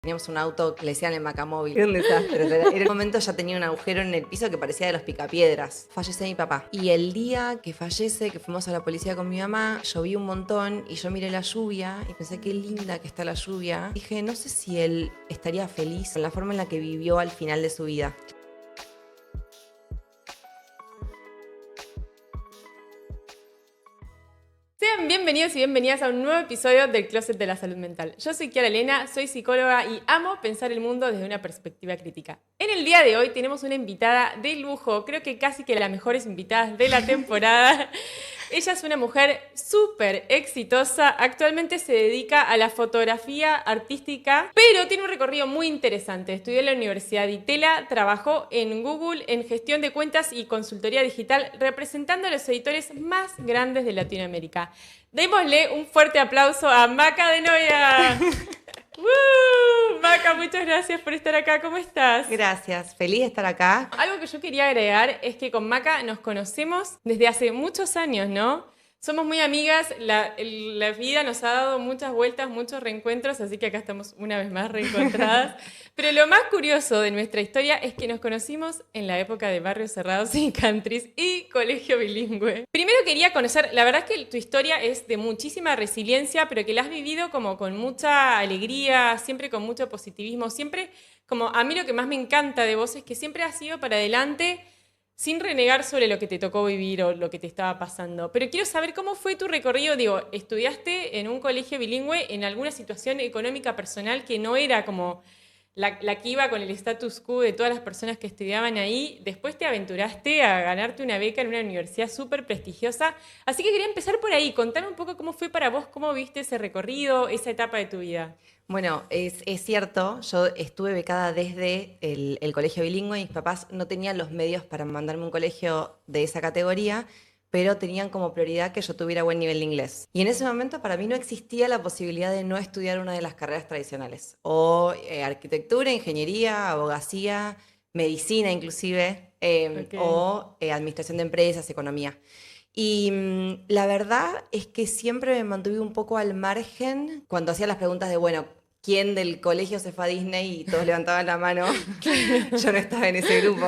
Teníamos un auto que le decían el Macamóvil. Era un desastre. En un momento ya tenía un agujero en el piso que parecía de los Picapiedras. Fallece mi papá. Y el día que fallece, que fuimos a la policía con mi mamá, llovió un montón y yo miré la lluvia y pensé qué linda que está la lluvia. Dije, no sé si él estaría feliz con la forma en la que vivió al final de su vida. Sean bienvenidos y bienvenidas a un nuevo episodio del Closet de la Salud Mental. Yo soy Kiara Elena, soy psicóloga y amo pensar el mundo desde una perspectiva crítica. En el día de hoy tenemos una invitada de lujo, creo que casi que las mejores invitadas de la temporada. Ella es una mujer súper exitosa, actualmente se dedica a la fotografía artística, pero tiene un recorrido muy interesante. Estudió en la Universidad de Itela, trabajó en Google en gestión de cuentas y consultoría digital, representando a los editores más grandes de Latinoamérica. Démosle un fuerte aplauso a Maca de Noia. Maca, muchas gracias por estar acá. ¿Cómo estás? Gracias, feliz de estar acá. Algo que yo quería agregar es que con Maca nos conocemos desde hace muchos años, ¿no? Somos muy amigas, la vida nos ha dado muchas vueltas, muchos reencuentros, así que acá estamos una vez más reencontradas. Pero lo más curioso de nuestra historia es que nos conocimos en la época de Barrios Cerrados y Countries y Colegio Bilingüe. Primero quería conocer, la verdad es que tu historia es de muchísima resiliencia, pero que la has vivido como con mucha alegría, siempre con mucho positivismo, siempre como a mí lo que más me encanta de vos es que siempre has ido para adelante sin renegar sobre lo que te tocó vivir o lo que te estaba pasando. Pero quiero saber cómo fue tu recorrido. Digo, ¿estudiaste en un colegio bilingüe en alguna situación económica personal que no era como la que iba con el status quo de todas las personas que estudiaban ahí? Después te aventuraste a ganarte una beca en una universidad súper prestigiosa. Así que quería empezar por ahí. Contame un poco cómo fue para vos, cómo viste ese recorrido, esa etapa de tu vida. Bueno, es cierto, yo estuve becada desde el colegio bilingüe y mis papás no tenían los medios para mandarme a un colegio de esa categoría, pero tenían como prioridad que yo tuviera buen nivel de inglés. Y en ese momento para mí no existía la posibilidad de no estudiar una de las carreras tradicionales, o arquitectura, ingeniería, abogacía, medicina inclusive, Ok. o administración de empresas, economía. Y la verdad es que siempre me mantuve un poco al margen cuando hacía las preguntas de, bueno, ¿quién del colegio se fue a Disney? Y todos levantaban la mano. Yo no estaba en ese grupo.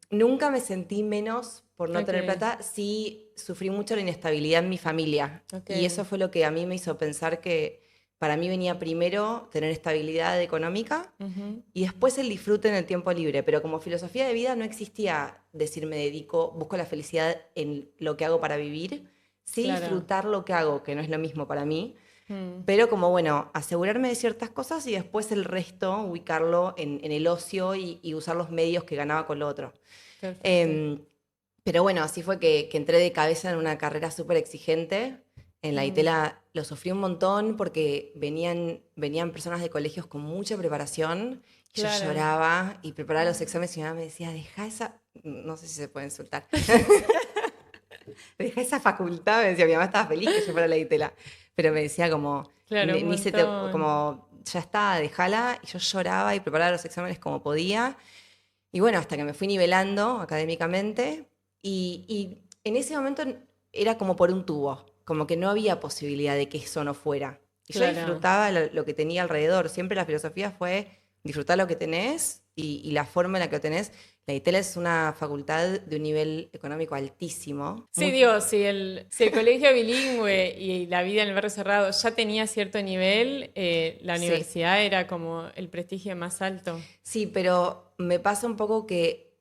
Nunca me sentí menos por no tener Ok, plata. Sí sufrí mucho la inestabilidad en mi familia. ok. Y eso fue lo que a mí me hizo pensar que para mí venía primero tener estabilidad económica Ujú. y después el disfrute en el tiempo libre, pero como filosofía de vida no existía decir me dedico, busco la felicidad en lo que hago para vivir, sí Claro. disfrutar lo que hago, que no es lo mismo para mí, Mm. pero como bueno, asegurarme de ciertas cosas y después el resto ubicarlo en el ocio y usar los medios que ganaba con lo otro. Perfecto. Em, pero bueno, así fue que entré de cabeza en una carrera súper exigente. En la Mm. ITELA lo sufrí un montón porque venían personas de colegios con mucha preparación. Yo Claro. lloraba y preparaba los exámenes y mi mamá me decía, deja esa, no sé si se puede insultar, deja esa facultad. Me decía, mi mamá estaba feliz que yo fuera a la ITELA, pero me decía como, Claro, un ni se te, montón. como, ya está, déjala. Y yo lloraba y preparaba los exámenes como podía. Y bueno, hasta que me fui nivelando académicamente y en ese momento era como por un tubo, como que no había posibilidad de que eso no fuera. Y yo Claro. disfrutaba lo que tenía alrededor. Siempre la filosofía fue disfrutar lo que tenés y la forma en la que lo tenés. La ITELA es una facultad de un nivel económico altísimo. Sí, digo, si el colegio bilingüe y la vida en el barrio cerrado ya tenía cierto nivel, la Sí, universidad era como el prestigio más alto. sí, pero me pasa un poco que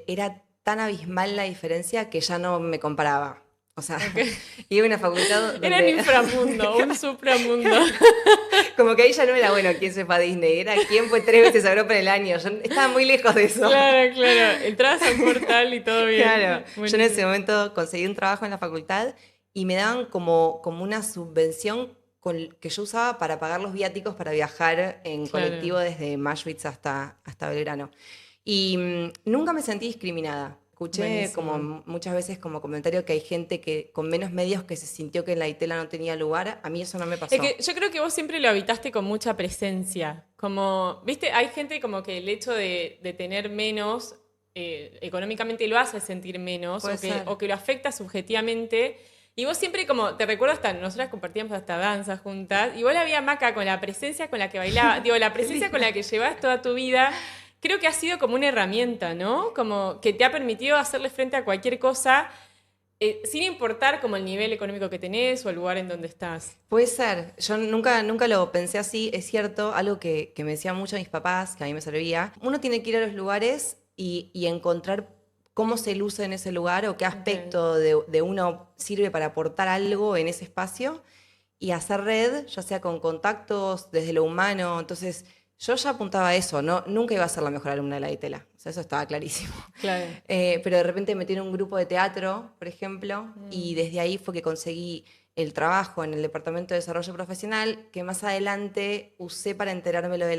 era tan abismal la diferencia que ya no me comparaba. O sea, Ok. iba a una facultad Era un donde inframundo, un supramundo. como que ahí ya no era bueno quién se fue a Disney, era quién fue 3 veces a Europa en el año. Yo estaba muy lejos de eso. Claro, claro. Entrabas a un portal y todo Claro, bien. yo en ese Buenísimo. momento conseguí un trabajo en la facultad y me daban como una subvención que yo usaba para pagar los viáticos para viajar en Claro. colectivo desde Auschwitz hasta Belgrano. Y nunca me sentí discriminada. Escuché como Buenísimo. muchas veces como comentario que hay gente que con menos medios que se sintió que en la ITELA no tenía lugar. A mí eso no me Es pasó. que yo creo que vos siempre lo habitaste con mucha presencia. Como, viste, hay gente como que el hecho de tener menos, económicamente lo hace sentir menos Puede o ser. que lo afecta subjetivamente. Y vos siempre como, te recuerdo hasta, nosotras compartíamos hasta danza juntas, igual había Maca con la presencia con la que bailaba, digo, la presencia con la que llevas toda tu vida, creo que ha sido como una herramienta, ¿no? Como que te ha permitido hacerle frente a cualquier cosa, sin importar como el nivel económico que tenés o el lugar en donde estás. Puede ser, yo nunca lo pensé así, es cierto, algo que me decían mucho mis papás, que a mí me servía. Uno tiene que ir a los lugares y encontrar cómo se luce en ese lugar o qué aspecto de uno sirve para aportar algo en ese espacio y hacer red, ya sea con contactos, desde lo humano. Entonces, yo ya apuntaba a eso, ¿no? Nunca iba a ser la mejor alumna de la Ditela, o sea, eso estaba clarísimo. Claro. Pero de repente me metí en un grupo de teatro, por ejemplo, y desde ahí fue que conseguí el trabajo en el Departamento de Desarrollo Profesional, que más adelante usé para enterarme lo de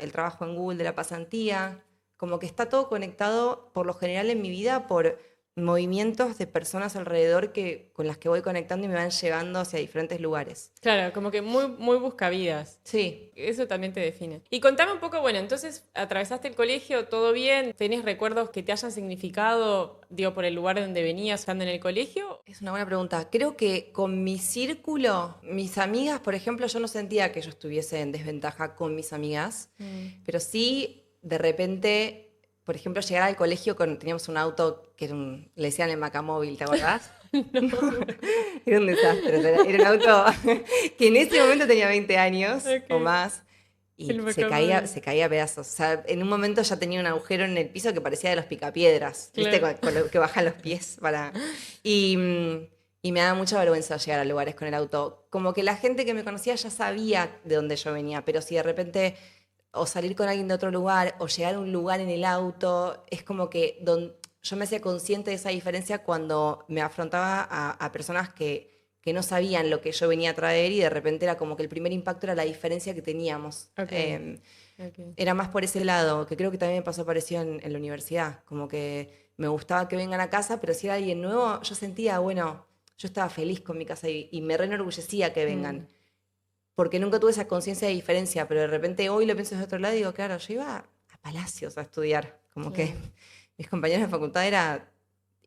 el trabajo en Google, de la pasantía. Como que está todo conectado, por lo general en mi vida, por movimientos de personas alrededor con las que voy conectando y me van llevando hacia diferentes lugares. Claro, como que muy, muy buscavidas. Sí. Eso también te define. Y contame un poco, bueno, entonces atravesaste el colegio, todo bien, ¿tenés recuerdos que te hayan significado, digo, por el lugar donde venías estando en el colegio? Es una buena pregunta. Creo que con mi círculo, mis amigas, por ejemplo, yo no sentía que yo estuviese en desventaja con mis amigas, pero sí, de repente, por ejemplo, llegar al colegio, teníamos un auto que era le decían el Macamóvil, ¿te acordás? No. Era un desastre. Era un auto que en ese momento tenía 20 años o más. Y se caía a pedazos. O sea, en un momento ya tenía un agujero en el piso que parecía de los picapiedras. Claro. ¿Viste? Con lo que bajan los pies para... Y me daba mucha vergüenza llegar a lugares con el auto. Como que la gente que me conocía ya sabía de dónde yo venía, pero si de repente... o salir con alguien de otro lugar, o llegar a un lugar en el auto, es como que yo me hacía consciente de esa diferencia cuando me afrontaba a personas que no sabían lo que yo venía a traer y de repente era como que el primer impacto era la diferencia que teníamos. Okay. Era más por ese lado, que creo que también me pasó parecido en la universidad, como que me gustaba que vengan a casa, pero si era alguien nuevo, yo sentía, bueno, yo estaba feliz con mi casa y me re enorgullecía que vengan. Porque nunca tuve esa conciencia de diferencia, pero de repente hoy lo pienso desde otro lado y digo, claro, yo iba a Palacios a estudiar, como que mis compañeros de facultad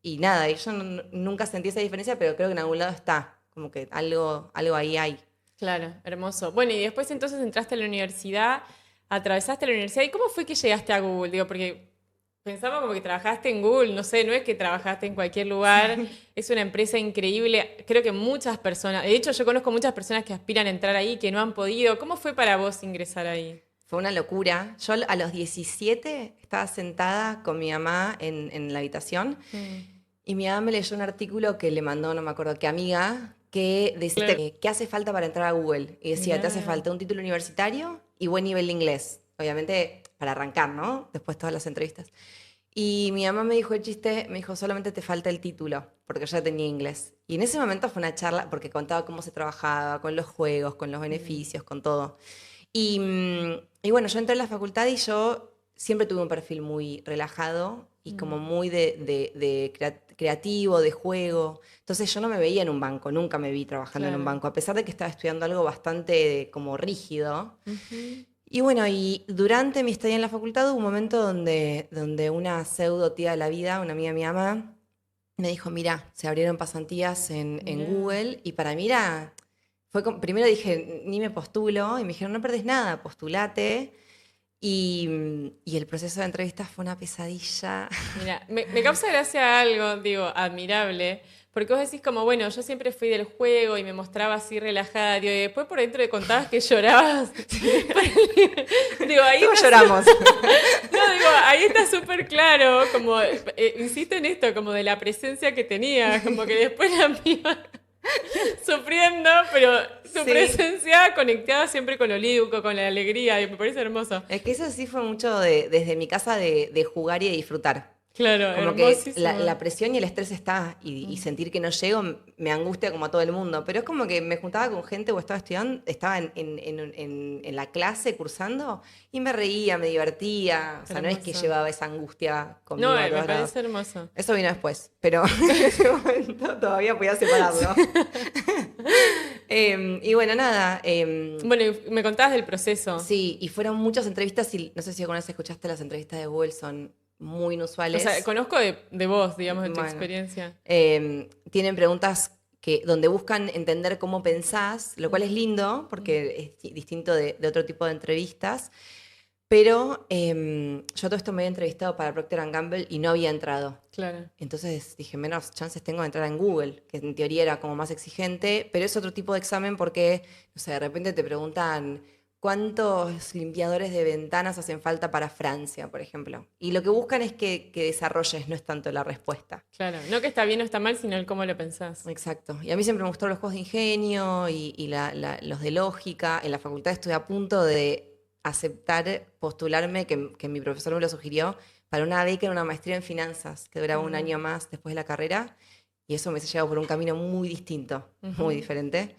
y nada, y yo nunca sentí esa diferencia, pero creo que en algún lado está, como que algo ahí hay. Claro, hermoso. Bueno, y después entonces entraste a la universidad, atravesaste la universidad, ¿y cómo fue que llegaste a Google? Digo, porque pensaba como que trabajaste en Google, no sé, no es que trabajaste en cualquier lugar, es una empresa increíble, creo que muchas personas, de hecho yo conozco muchas personas que aspiran a entrar ahí, que no han podido. ¿Cómo fue para vos ingresar ahí? Fue una locura. Yo a los 17 estaba sentada con mi mamá en la habitación y mi mamá me leyó un artículo que le mandó, no me acuerdo qué amiga, que decía qué hace falta para entrar a Google. Y decía, te hace falta un título universitario y buen nivel de inglés. Obviamente para arrancar, ¿no? Después todas las entrevistas. Y mi mamá me dijo el chiste, me dijo, solamente te falta el título, porque yo ya tenía inglés. Y en ese momento fue una charla, porque contaba cómo se trabajaba, con los juegos, con los beneficios, con todo. Y bueno, yo entré en la facultad y yo siempre tuve un perfil muy relajado y como muy de creativo, de juego. Entonces yo no me veía en un banco, nunca me vi trabajando en un banco, a pesar de que estaba estudiando algo bastante como rígido. Y bueno, y durante mi estadía en la facultad hubo un momento donde una pseudo tía de la vida, una amiga de mi mamá, me dijo, mira, se abrieron pasantías en Google y para mí era... primero dije, ni me postulo, y me dijeron, no perdés nada, postulate. Y el proceso de entrevistas fue una pesadilla. Mira, me causa gracia algo, digo, admirable, porque vos decís como, bueno, yo siempre fui del juego y me mostraba así relajada, digo, y después por dentro te contabas que llorabas. Digo, ahí todos lloramos. No, digo, ahí está súper claro, como, insisto en esto, como de la presencia que tenías, como que después la mía... sufriendo, pero su presencia conectada siempre con lo lúdico, con la alegría, y me parece hermoso. Es que eso sí fue mucho desde mi casa de jugar y de disfrutar. Claro, como hermosísimo. Que la presión y el estrés está, y sentir que no llego me angustia como a todo el mundo, pero es como que me juntaba con gente o estaba estudiando, estaba en la clase cursando y me reía, me divertía, o sea, no es que llevaba esa angustia conmigo. No, a me todos lados. parece hermoso. Eso vino después, pero en ese momento todavía podía separarlo. Y bueno, nada. Bueno, y me contabas del proceso. Sí, y fueron muchas entrevistas, y no sé si alguna vez escuchaste las entrevistas de Google, son muy inusuales. O sea, conozco de vos, digamos, de tu experiencia. Tienen preguntas donde buscan entender cómo pensás, lo cual es lindo porque es distinto de otro tipo de entrevistas. Pero yo todo esto me había entrevistado para Procter & Gamble y no había entrado. Claro. Entonces dije, menos chances tengo de entrar en Google, que en teoría era como más exigente, pero es otro tipo de examen porque, o sea, de repente te preguntan cuántos limpiadores de ventanas hacen falta para Francia, por ejemplo. Y lo que buscan es que desarrolles, no es tanto la respuesta. Claro, no que está bien o está mal, sino el cómo lo pensás. Exacto. Y a mí siempre me gustaron los juegos de ingenio y los de lógica. En la facultad estuve a punto de aceptar, postularme, que mi profesor me lo sugirió, para una beca en una maestría en finanzas, que duraba un año más después de la carrera. Y eso me ha llevado por un camino muy distinto, muy diferente.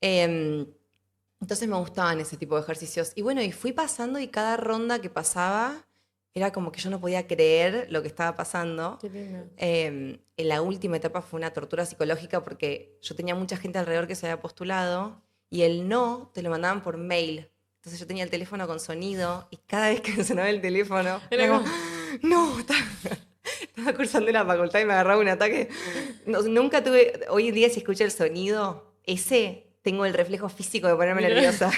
Entonces me gustaban ese tipo de ejercicios. Y bueno, y fui pasando y cada ronda que pasaba era como que yo no podía creer lo que estaba pasando. Qué lindo. En la última etapa fue una tortura psicológica porque yo tenía mucha gente alrededor que se había postulado y el no te lo mandaban por mail. Entonces yo tenía el teléfono con sonido y cada vez que me sonaba el teléfono Era era como, como- no, estaba cursando la facultad y me agarraba un ataque. Nunca tuve, hoy en día si escucho el sonido, tengo el reflejo físico de ponerme Mirá. nerviosa.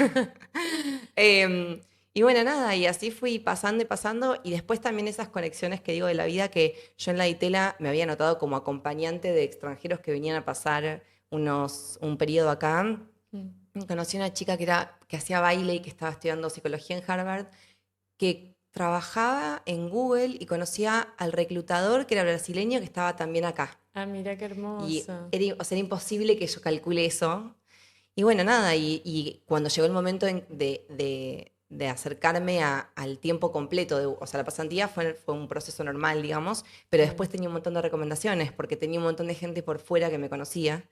Y bueno, nada, y así fui pasando y pasando, y después también esas conexiones que digo de la vida, que yo en la Ditela me había notado como acompañante de extranjeros que venían a pasar un periodo acá. Conocí a una chica que hacía baile y que estaba estudiando psicología en Harvard, que trabajaba en Google y conocía al reclutador que era brasileño que estaba también acá. Ah, mira qué Y hermoso. o sea, era imposible que yo calcule eso. Y bueno, nada, y cuando llegó el momento de acercarme al tiempo completo, o sea, la pasantía fue un proceso normal, digamos, pero después tenía un montón de recomendaciones, porque tenía un montón de gente por fuera que me conocía.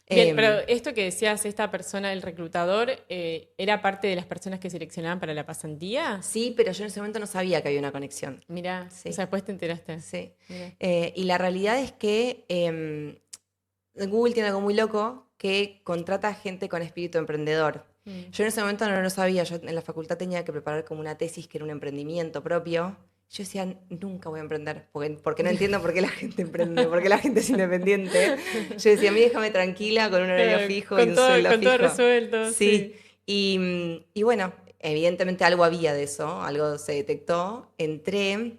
Bien, pero Em, esto que decías, esta persona, el reclutador, ¿era parte de las personas que seleccionaban para la pasantía? sí, pero yo en ese momento no sabía que había una conexión. Mira, Sí, o sea, después te enteraste. sí. Mirá. Y la realidad es que Google tiene algo muy loco que contrata gente con espíritu emprendedor. Yo en ese momento no lo sabía, yo en la facultad tenía que preparar como una tesis que era un emprendimiento propio. Yo decía, nunca voy a emprender, porque no entiendo por qué la gente emprende, por qué la gente es independiente. Yo decía, a mí déjame tranquila con un horario fijo y un sueldo Con todo fijo. resuelto, Sí, sí. y bueno, evidentemente algo había de eso, algo se detectó. Entré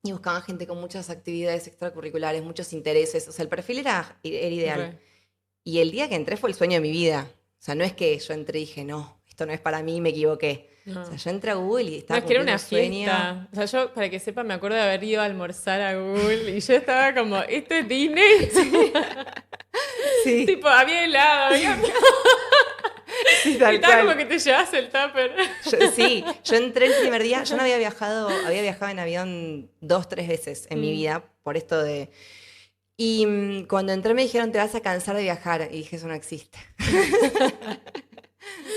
y buscaban gente con muchas actividades extracurriculares, muchos intereses. O sea, el perfil era ideal. Re. Y el día que entré fue el sueño de mi vida. O sea, no es que yo entré y dije, no, esto no es para mí, me equivoqué. O sea, No. yo entré a Google y No, estaba es que era cumpliendo una un sueño. fiesta. O sea, yo, para que sepa, me acuerdo de haber ido a almorzar a Google y yo estaba como, ¿esto es Disney? Sí, Tipo, había helado, sí, y tal estaba como cual. que te llevas el tupper. Sí, yo entré el primer día, yo no había viajado en avión 2, 3 veces en mi Mm. vida por esto de... Y cuando entré me dijeron, te vas a cansar de viajar. Y dije, eso no existe.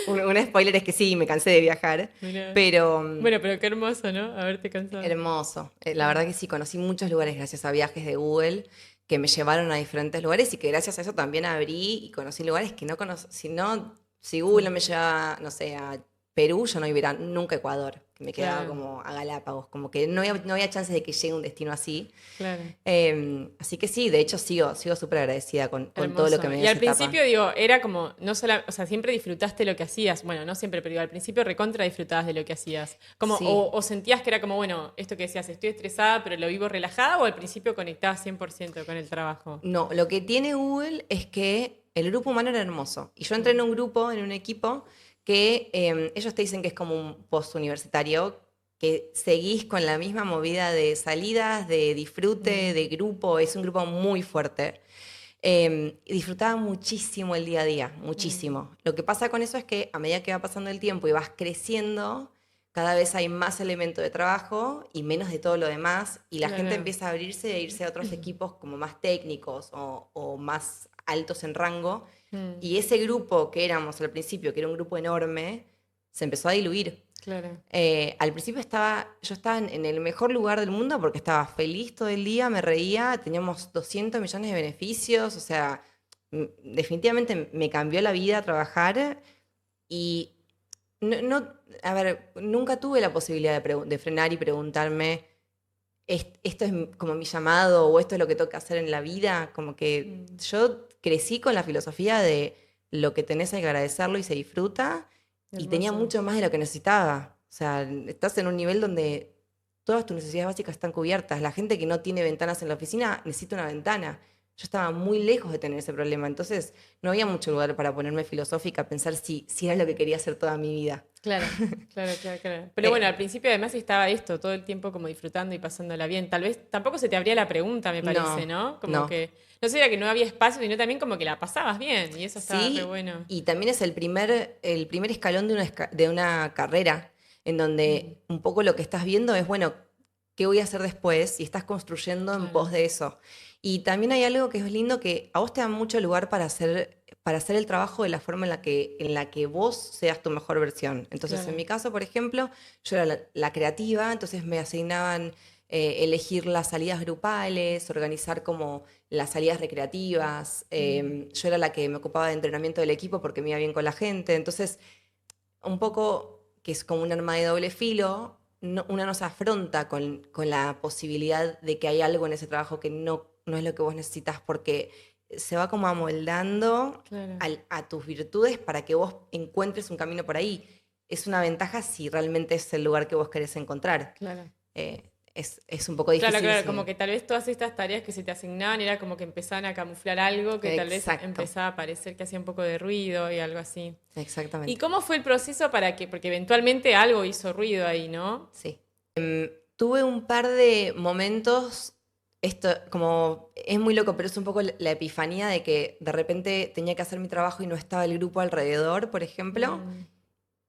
Un spoiler es que sí, me cansé de viajar, Mirá. pero Bueno, pero qué hermoso, ¿no? Haberte cansado. hermoso. La verdad que sí, conocí muchos lugares gracias a viajes de Google que me llevaron a diferentes lugares y que gracias a eso también abrí y conocí lugares que no conocí. Si Google no me llevaba, no sé, a Perú, yo no iba a ir nunca a Ecuador, que me quedaba Claro, como a Galápagos, como que no había chances de que llegue a un destino así. claro. Así que sí, de hecho sigo súper agradecida con todo lo Hermoso. que me Y dio al esa etapa. principio, digo, era como, no solo, o sea, siempre disfrutaste lo que hacías. Bueno, no siempre, pero digo, al principio recontra disfrutabas de lo que hacías. Como, Sí. o sentías que era como, bueno, esto que decías, estoy estresada, pero lo vivo relajada, o al principio conectabas 100% con el trabajo. No, lo que tiene Google es que el grupo humano era hermoso. Y yo entré en un grupo, en un equipo, que ellos te dicen que es como un postuniversitario, que seguís con la misma movida de salidas, de disfrute, de grupo. Es un grupo muy fuerte. Disfrutaba muchísimo el día a día, muchísimo. Lo que pasa con eso es que a medida que va pasando el tiempo y vas creciendo, cada vez hay más elementos de trabajo y menos de todo lo demás, y la gente Claro. empieza a abrirse e irse a otros equipos como más técnicos o más altos en rango, y ese grupo que éramos al principio, que era un grupo enorme, se empezó a diluir. Claro. Al principio yo estaba en el mejor lugar del mundo porque estaba feliz todo el día, me reía, teníamos 200 millones de beneficios, o sea, definitivamente me cambió la vida trabajar y a ver, nunca tuve la posibilidad de frenar y preguntarme, ¿esto es como mi llamado o esto es lo que tengo que hacer en la vida? Como que yo crecí con la filosofía de lo que tenés hay que agradecerlo y se disfruta, y tenía Hermoso. mucho más de lo que necesitaba. O sea, estás en un nivel donde todas tus necesidades básicas están cubiertas. La gente que no tiene ventanas en la oficina necesita una ventana. Yo estaba muy lejos de tener ese problema, entonces no había mucho lugar para ponerme filosófica, a pensar si era lo que quería hacer toda mi vida. Claro, claro. Pero bueno, al principio además estaba esto, todo el tiempo como disfrutando y pasándola bien. Tal vez tampoco se te abría la pregunta, me parece, No, ¿no? Como no. que, no sé, era que no había espacio, sino también como que la pasabas bien y eso estaba re Sí, bueno. y también es el primer escalón de una carrera, en Mm, donde un poco lo que estás viendo es, bueno, ¿qué voy a hacer después? Y estás construyendo en pos claro, de eso. Y también hay algo que es lindo, que a vos te da mucho lugar para hacer el trabajo de la forma en la que vos seas tu mejor versión. Entonces, en claro. mi caso, por ejemplo, yo era la creativa, entonces me asignaban elegir las salidas grupales, organizar como las salidas recreativas. Mm, Yo era la que me ocupaba de entrenamiento del equipo porque me iba bien con la gente. Entonces, un poco que es como un arma de doble filo, una no se afronta con la posibilidad de que hay algo en ese trabajo que no es lo que vos necesitas, porque se va como amoldando claro, a tus virtudes para que vos encuentres un camino por ahí. Es una ventaja si realmente es el lugar que vos querés encontrar. claro. Es un poco Claro, difícil claro, como si... que tal vez todas estas tareas que se te asignaban era como que empezaban a camuflar algo que tal vez Exacto, empezaba a parecer que hacía un poco de ruido y algo así. ¿Y exactamente. cómo fue el proceso para que, porque eventualmente algo hizo ruido ahí, ¿no? Sí. Tuve un par de momentos, esto como es muy loco, pero es un poco la epifanía de que de repente tenía que hacer mi trabajo y no estaba el grupo alrededor, por ejemplo, Mm,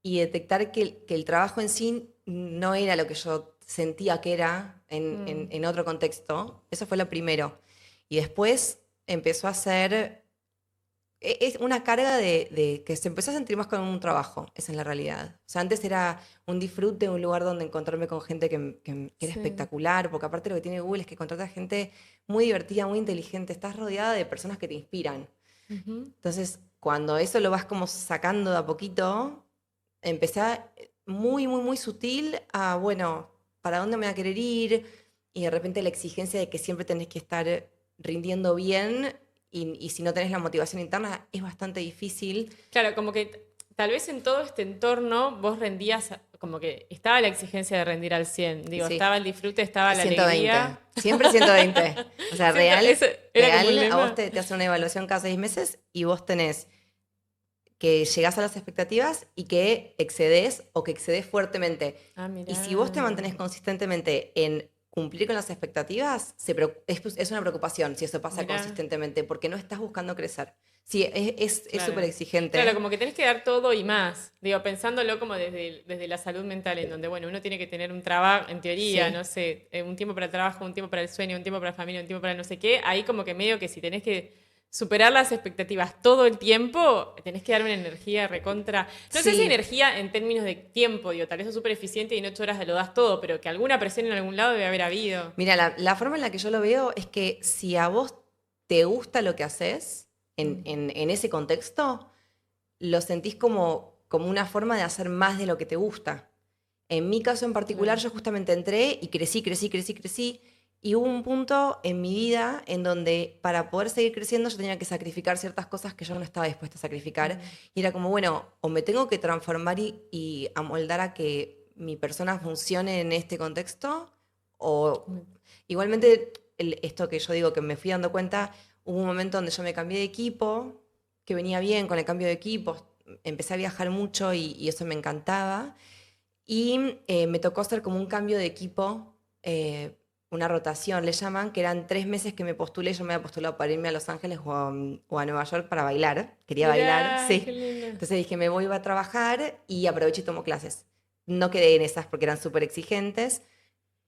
y detectar que el trabajo en sí no era lo que yo sentía que era en, en- mm, en otro contexto. Eso fue lo primero. Y después empezó a ser es una carga de que se empezó a sentir más como un trabajo, esa es la realidad. O sea, antes era un disfrute, un lugar donde encontrarme con gente que era sí. espectacular, porque aparte lo que tiene Google es que contrata gente muy divertida, muy inteligente, estás rodeada de personas que te inspiran. Ujú. Entonces, cuando eso lo vas como sacando de a poquito, empecé muy, muy, muy sutil a, bueno, ¿para dónde me voy a querer ir? Y de repente la exigencia de que siempre tenés que estar rindiendo bien y si no tenés la motivación interna es bastante difícil. Claro, como que tal vez en todo este entorno vos rendías, como que estaba la exigencia de rendir al 100, digo, Sí, estaba el disfrute, estaba la 120, alegría. siempre 120. O sea, real, Eso era como un real, a vos lema. te hacen una evaluación cada 6 meses y vos tenés que llegás a las expectativas y que excedes o que excedes fuertemente. Ah, Y mirá. si vos te mantenés consistentemente en cumplir con las expectativas, es una preocupación si eso pasa Mirá. consistentemente, porque no estás buscando crecer. Sí, es súper Claro. Claro, exigente. como que tenés que dar todo y más. Digo, pensándolo como desde la salud mental, en donde, bueno, uno tiene que tener un trabajo, en teoría, Sí, no sé, un tiempo para el trabajo, un tiempo para el sueño, un tiempo para la familia, un tiempo para no sé qué. Ahí como que medio que si tenés que superar las expectativas todo el tiempo, tenés que dar una energía recontra. No sé si sí. energía en términos de tiempo, digo, tal vez sos súper eficiente y en 8 horas lo das todo, pero que alguna presión en algún lado debe haber habido. Mira, la forma en la que yo lo veo es que si a vos te gusta lo que haces en, Mm, en- en ese contexto, lo sentís como una forma de hacer más de lo que te gusta. En mi caso en particular, claro. yo justamente entré y crecí, crecí, crecí, crecí. Y hubo un punto en mi vida en donde para poder seguir creciendo yo tenía que sacrificar ciertas cosas que yo no estaba dispuesta a sacrificar. Mm, Y era como, bueno, o me tengo que transformar y amoldar a que mi persona funcione en este contexto, o mm, igualmente esto que yo digo que me fui dando cuenta, hubo un momento donde yo me cambié de equipo, que venía bien con el cambio de equipo, empecé a viajar mucho y eso me encantaba. Y me tocó hacer como un cambio de equipo, una rotación, le llaman, que eran 3 meses que me postulé. Yo me había postulado para irme a Los Ángeles o a Nueva York para bailar. Quería bailar, Mirá, qué sí. lindo. Entonces dije, me voy a trabajar y aprovecho y tomo clases. No quedé en esas porque eran súper exigentes,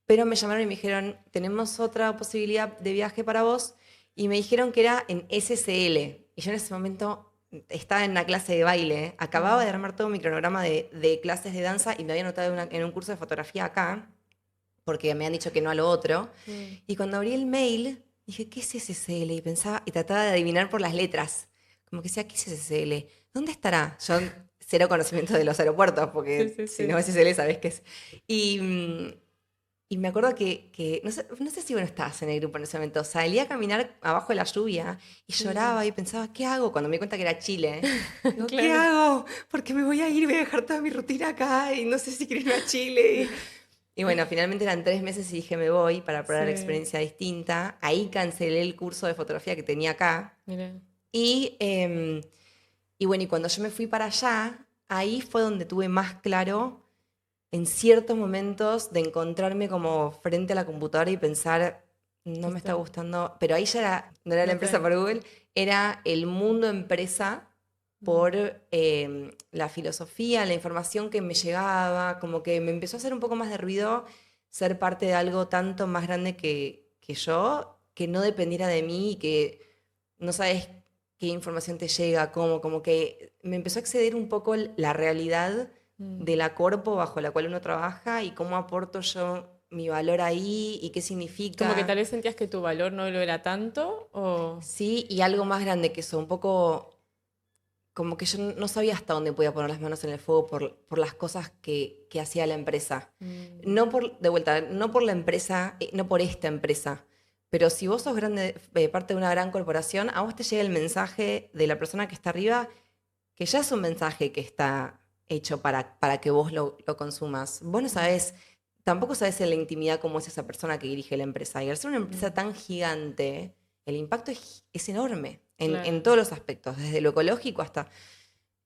pero me llamaron y me dijeron, tenemos otra posibilidad de viaje para vos. Y me dijeron que era en SSL. Y yo en ese momento estaba en una clase de baile, acababa Mm, de armar todo mi cronograma de clases de danza y me había anotado en un curso de fotografía acá, porque me han dicho que no a lo otro. mm. Y cuando abrí el mail, dije, ¿qué es SSL? Y pensaba, y trataba de adivinar por las letras. Como que decía, ¿qué es SSL? ¿Dónde estará? Yo cero conocimiento de los aeropuertos, Sí, porque sí, si no sí. es SSL sabes qué es. Y Y me acuerdo que no sé si vos no estabas en el grupo en ese momento, salí a caminar abajo de la lluvia y lloraba y pensaba, ¿qué hago? Cuando me di cuenta que era Chile. Digo, ¿qué Claro. hago? Porque me voy a ir, voy a dejar toda mi rutina acá y no sé si quiero irme a Chile. Y bueno, finalmente eran 3 meses y dije, me voy para probar la Sí, experiencia distinta. Ahí cancelé el curso de fotografía que tenía acá. mira. Y, em, y bueno, y cuando yo me fui para allá, ahí fue donde tuve más claro en ciertos momentos de encontrarme como frente a la computadora y pensar, no me está Esto, gustando, pero ahí ya no era la no empresa te... por Google, era el mundo empresa Mm. por la filosofía, la información que me llegaba, como que me empezó a hacer un poco más de ruido ser parte de algo tanto más grande que yo, que no dependiera de mí y que no sabes qué información te llega, cómo, como que me empezó a exceder un poco la realidad de Mm. la corpo bajo la cual uno trabaja y cómo aporto yo mi valor ahí y qué Como que tal significa. vez sentías que tu valor no lo era tanto o... Sí, y algo más grande que eso, un poco como que yo no sabía hasta dónde podía poner las manos en el fuego por las cosas que hacía la empresa. Mm. No por, de vuelta, no por la empresa, no por esta empresa, pero si vos sos grande, parte de una gran corporación, a vos te llega el mensaje de la persona que está arriba, que ya es un mensaje que está hecho para que vos lo consumas. Vos no Mm. sabés, tampoco sabés en la intimidad cómo es esa persona que dirige la empresa. Y al ser una empresa Mm. tan gigante, el impacto es enorme en Claro. todos los aspectos, desde lo ecológico hasta...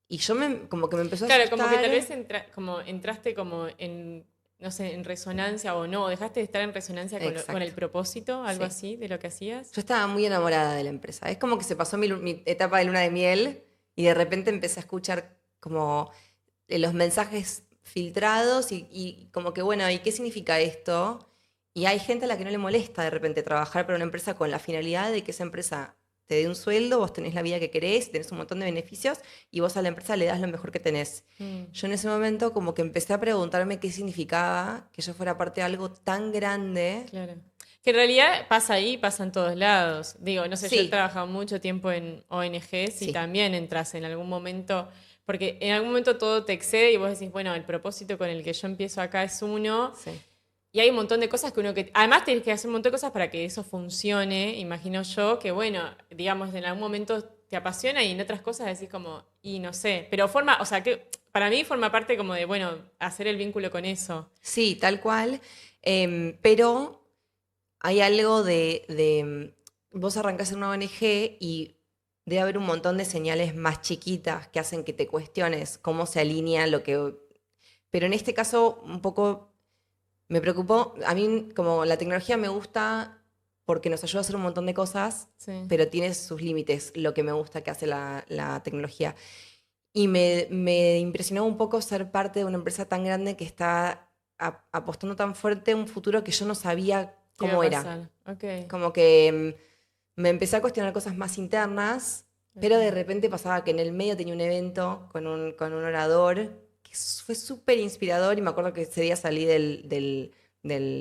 Y yo como que me empezó a Claro, como que tal asustar. vez como entraste como en, no sé, en resonancia o no, dejaste de estar en resonancia con el Exacto, propósito, algo sí. así, de lo que hacías. Yo estaba muy enamorada de la empresa. Es como que se pasó mi etapa de luna de miel y de repente empecé a escuchar como los mensajes filtrados y como que, bueno, ¿y qué significa esto? Y hay gente a la que no le molesta de repente trabajar para una empresa con la finalidad de que esa empresa te dé un sueldo, vos tenés la vida que querés, tenés un montón de beneficios y vos a la empresa le das lo mejor que tenés. Mm. Yo en ese momento como que empecé a preguntarme qué significaba que yo fuera parte de algo tan grande. Claro. Que en realidad pasa ahí, pasa en todos lados. Digo, no sé, yo he Sí, trabajado mucho tiempo en ONGs y sí, también entras en algún momento, porque en algún momento todo te excede y vos decís, bueno, el propósito con el que yo empiezo acá es uno, sí. y hay un montón de cosas que uno que... Además tienes que hacer un montón de cosas para que eso funcione, imagino yo, que bueno, digamos, en algún momento te apasiona y en otras cosas decís como, y no sé, pero forma, o sea, que para mí forma parte como de, bueno, hacer el vínculo con eso. Sí, tal cual. Pero hay algo vos arrancás en una ONG y debe haber un montón de señales más chiquitas que hacen que te cuestiones cómo se alinea lo que... Pero en este caso un poco me preocupó, a mí como la tecnología me gusta porque nos ayuda a hacer un montón de cosas, Sí. pero tiene sus límites lo que me gusta que hace la tecnología. Y me impresionó un poco ser parte de una empresa tan grande que está apostando tan fuerte a un futuro que yo no sabía ¿Qué iba a cómo era. pasar? Ok, Como que me empecé a cuestionar cosas más internas, pero de ok. repente pasaba que en el medio tenía un evento con un orador que fue súper inspirador y me acuerdo que ese día salí del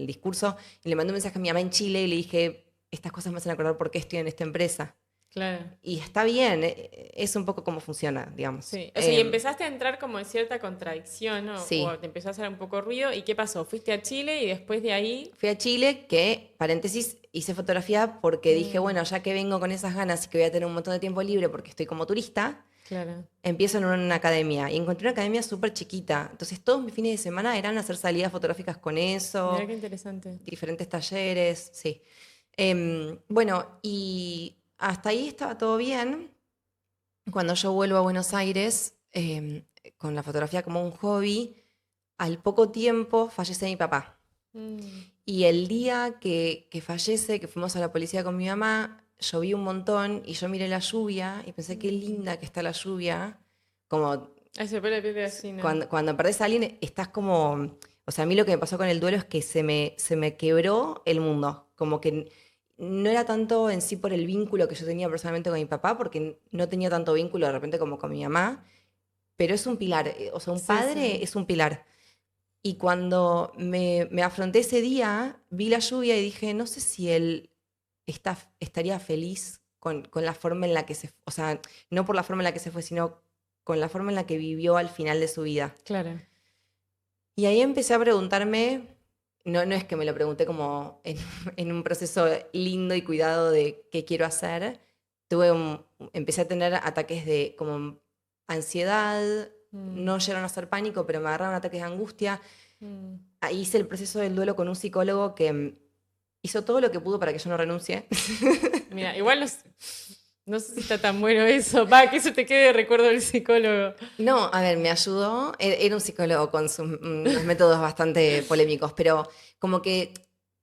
discurso y le mandé un mensaje a mi mamá en Chile y le dije, estas cosas me hacen acordar por qué estoy en esta empresa. Claro. Y está bien, es un poco cómo funciona, digamos. Sí. O sea, y empezaste a entrar como en cierta contradicción, ¿no? Sí, O te empezó a hacer un poco ruido. ¿Y qué pasó? ¿Fuiste a Chile y después de ahí? fui a Chile, que, paréntesis, hice fotografía porque dije, Mm, bueno, ya que vengo con esas ganas y que voy a tener un montón de tiempo libre porque estoy como turista, claro. empiezo en una academia. Y encontré una academia súper chiquita. Entonces todos mis fines de semana eran hacer salidas fotográficas con Mira eso, qué interesante. diferentes talleres, sí. Bueno, y hasta ahí estaba todo bien. Cuando yo vuelvo a Buenos Aires, con la fotografía como un hobby, al poco tiempo fallece mi papá. Mm. Y el día que fallece, que fuimos a la policía con mi mamá, lloví un montón y yo miré la lluvia y pensé qué linda que está la lluvia. Como Ay, se me pone la piel de gallina. cuando perdés a alguien, estás como... O sea, a mí lo que me pasó con el duelo es que se me quebró el mundo. Como que no era tanto en sí por el vínculo que yo tenía personalmente con mi papá, porque no tenía tanto vínculo de repente como con mi mamá, pero es un pilar. O sea, un Sí, sí. padre es un pilar. Y cuando me afronté ese día, vi la lluvia y dije, no sé si él estaría feliz con la forma en la que o sea, no por la forma en la que se fue, sino con la forma en la que vivió al final de su vida. Claro. Y ahí empecé a preguntarme, no es que me lo pregunté como en un proceso lindo y cuidado de qué quiero hacer. Empecé a tener ataques de como ansiedad, Mm, no llegaron a ser pánico, pero me agarraron ataques de angustia. mm. Ahí hice el proceso del duelo con un psicólogo que hizo todo lo que pudo para que yo no renuncie. Mira, igual no sé si está tan bueno eso. Va, que eso te quede de recuerdo del psicólogo. No, a ver, me ayudó. Era un psicólogo con unos métodos bastante polémicos, pero como que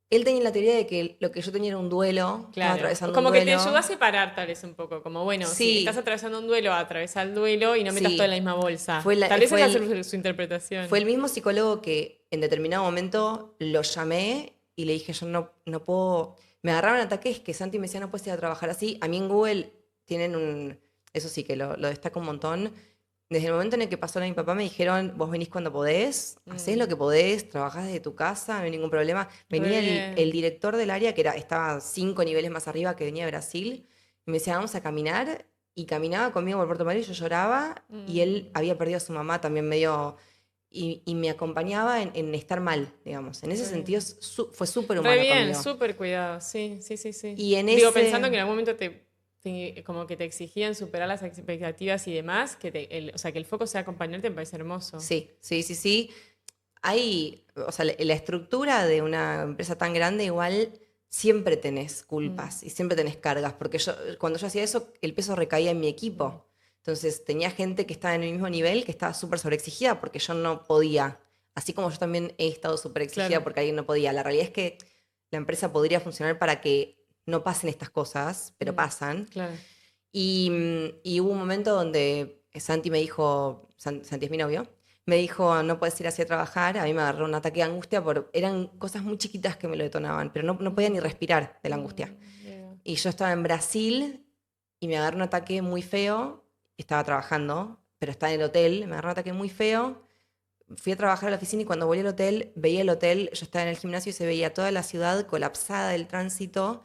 él tenía la teoría de que lo que yo tenía era un duelo, estaba Claro. atravesando un Como que te ayudó a duelo. separar tal vez un poco. Como, bueno, si estás Sí, atravesando un duelo, atravesá el duelo y no metas todo en la sí. misma bolsa. Fue, la- Tal vez fue, esa el, es su fue interpretación. el mismo psicólogo que en determinado momento lo llamé y le dije, yo no puedo. Me agarraron ataques que Santi me decía, no puedes ir a trabajar así. A mí en Google tienen un. Eso sí que lo destaca un montón. Desde el momento en el que pasó a mi papá me dijeron, vos venís cuando podés, hacés lo Mm, que podés, trabajás desde tu casa, no hay ningún problema. re Venía el bien. director del área, estaba 5 niveles más arriba, que venía de Brasil, y me decía, vamos a caminar, y caminaba conmigo por Puerto Madrid, yo lloraba, y él Mm, había perdido a su mamá también medio, y me acompañaba en estar mal, digamos. En ese re sentido bien. fue súper Re humano bien, conmigo. súper cuidado. Sí, sí, sí, sí. Y en Digo, pensando que ese, en algún momento como que te exigían superar las expectativas y demás, o sea, que el foco sea acompañarte me parece hermoso. sí, sí, sí, sí. Hay, o sea, la estructura de una empresa tan grande igual siempre tenés Mm, culpas y siempre tenés cargas, porque cuando yo hacía eso, el peso recaía en mi mm, equipo. Entonces tenía gente que estaba en el mismo nivel, que estaba súper sobreexigida porque yo no podía, así como yo también he estado súper exigida claro, porque alguien no podía. La realidad es que la empresa podría funcionar para que no pasen estas cosas, pero mm, pasan. claro. Y hubo un momento donde Santi me dijo, Santi es mi novio, me dijo, no puedes ir así a trabajar. A mí me agarró un ataque de angustia, eran cosas muy chiquitas que me lo detonaban, pero no podía ni Mm, respirar de la angustia. yeah. Y yo estaba en Brasil y me agarró un ataque muy feo, estaba trabajando, pero estaba en el hotel, me agarró un ataque muy feo. Fui a trabajar a la oficina y cuando volví al hotel, veía el hotel, yo estaba en el gimnasio y se veía toda la ciudad colapsada del tránsito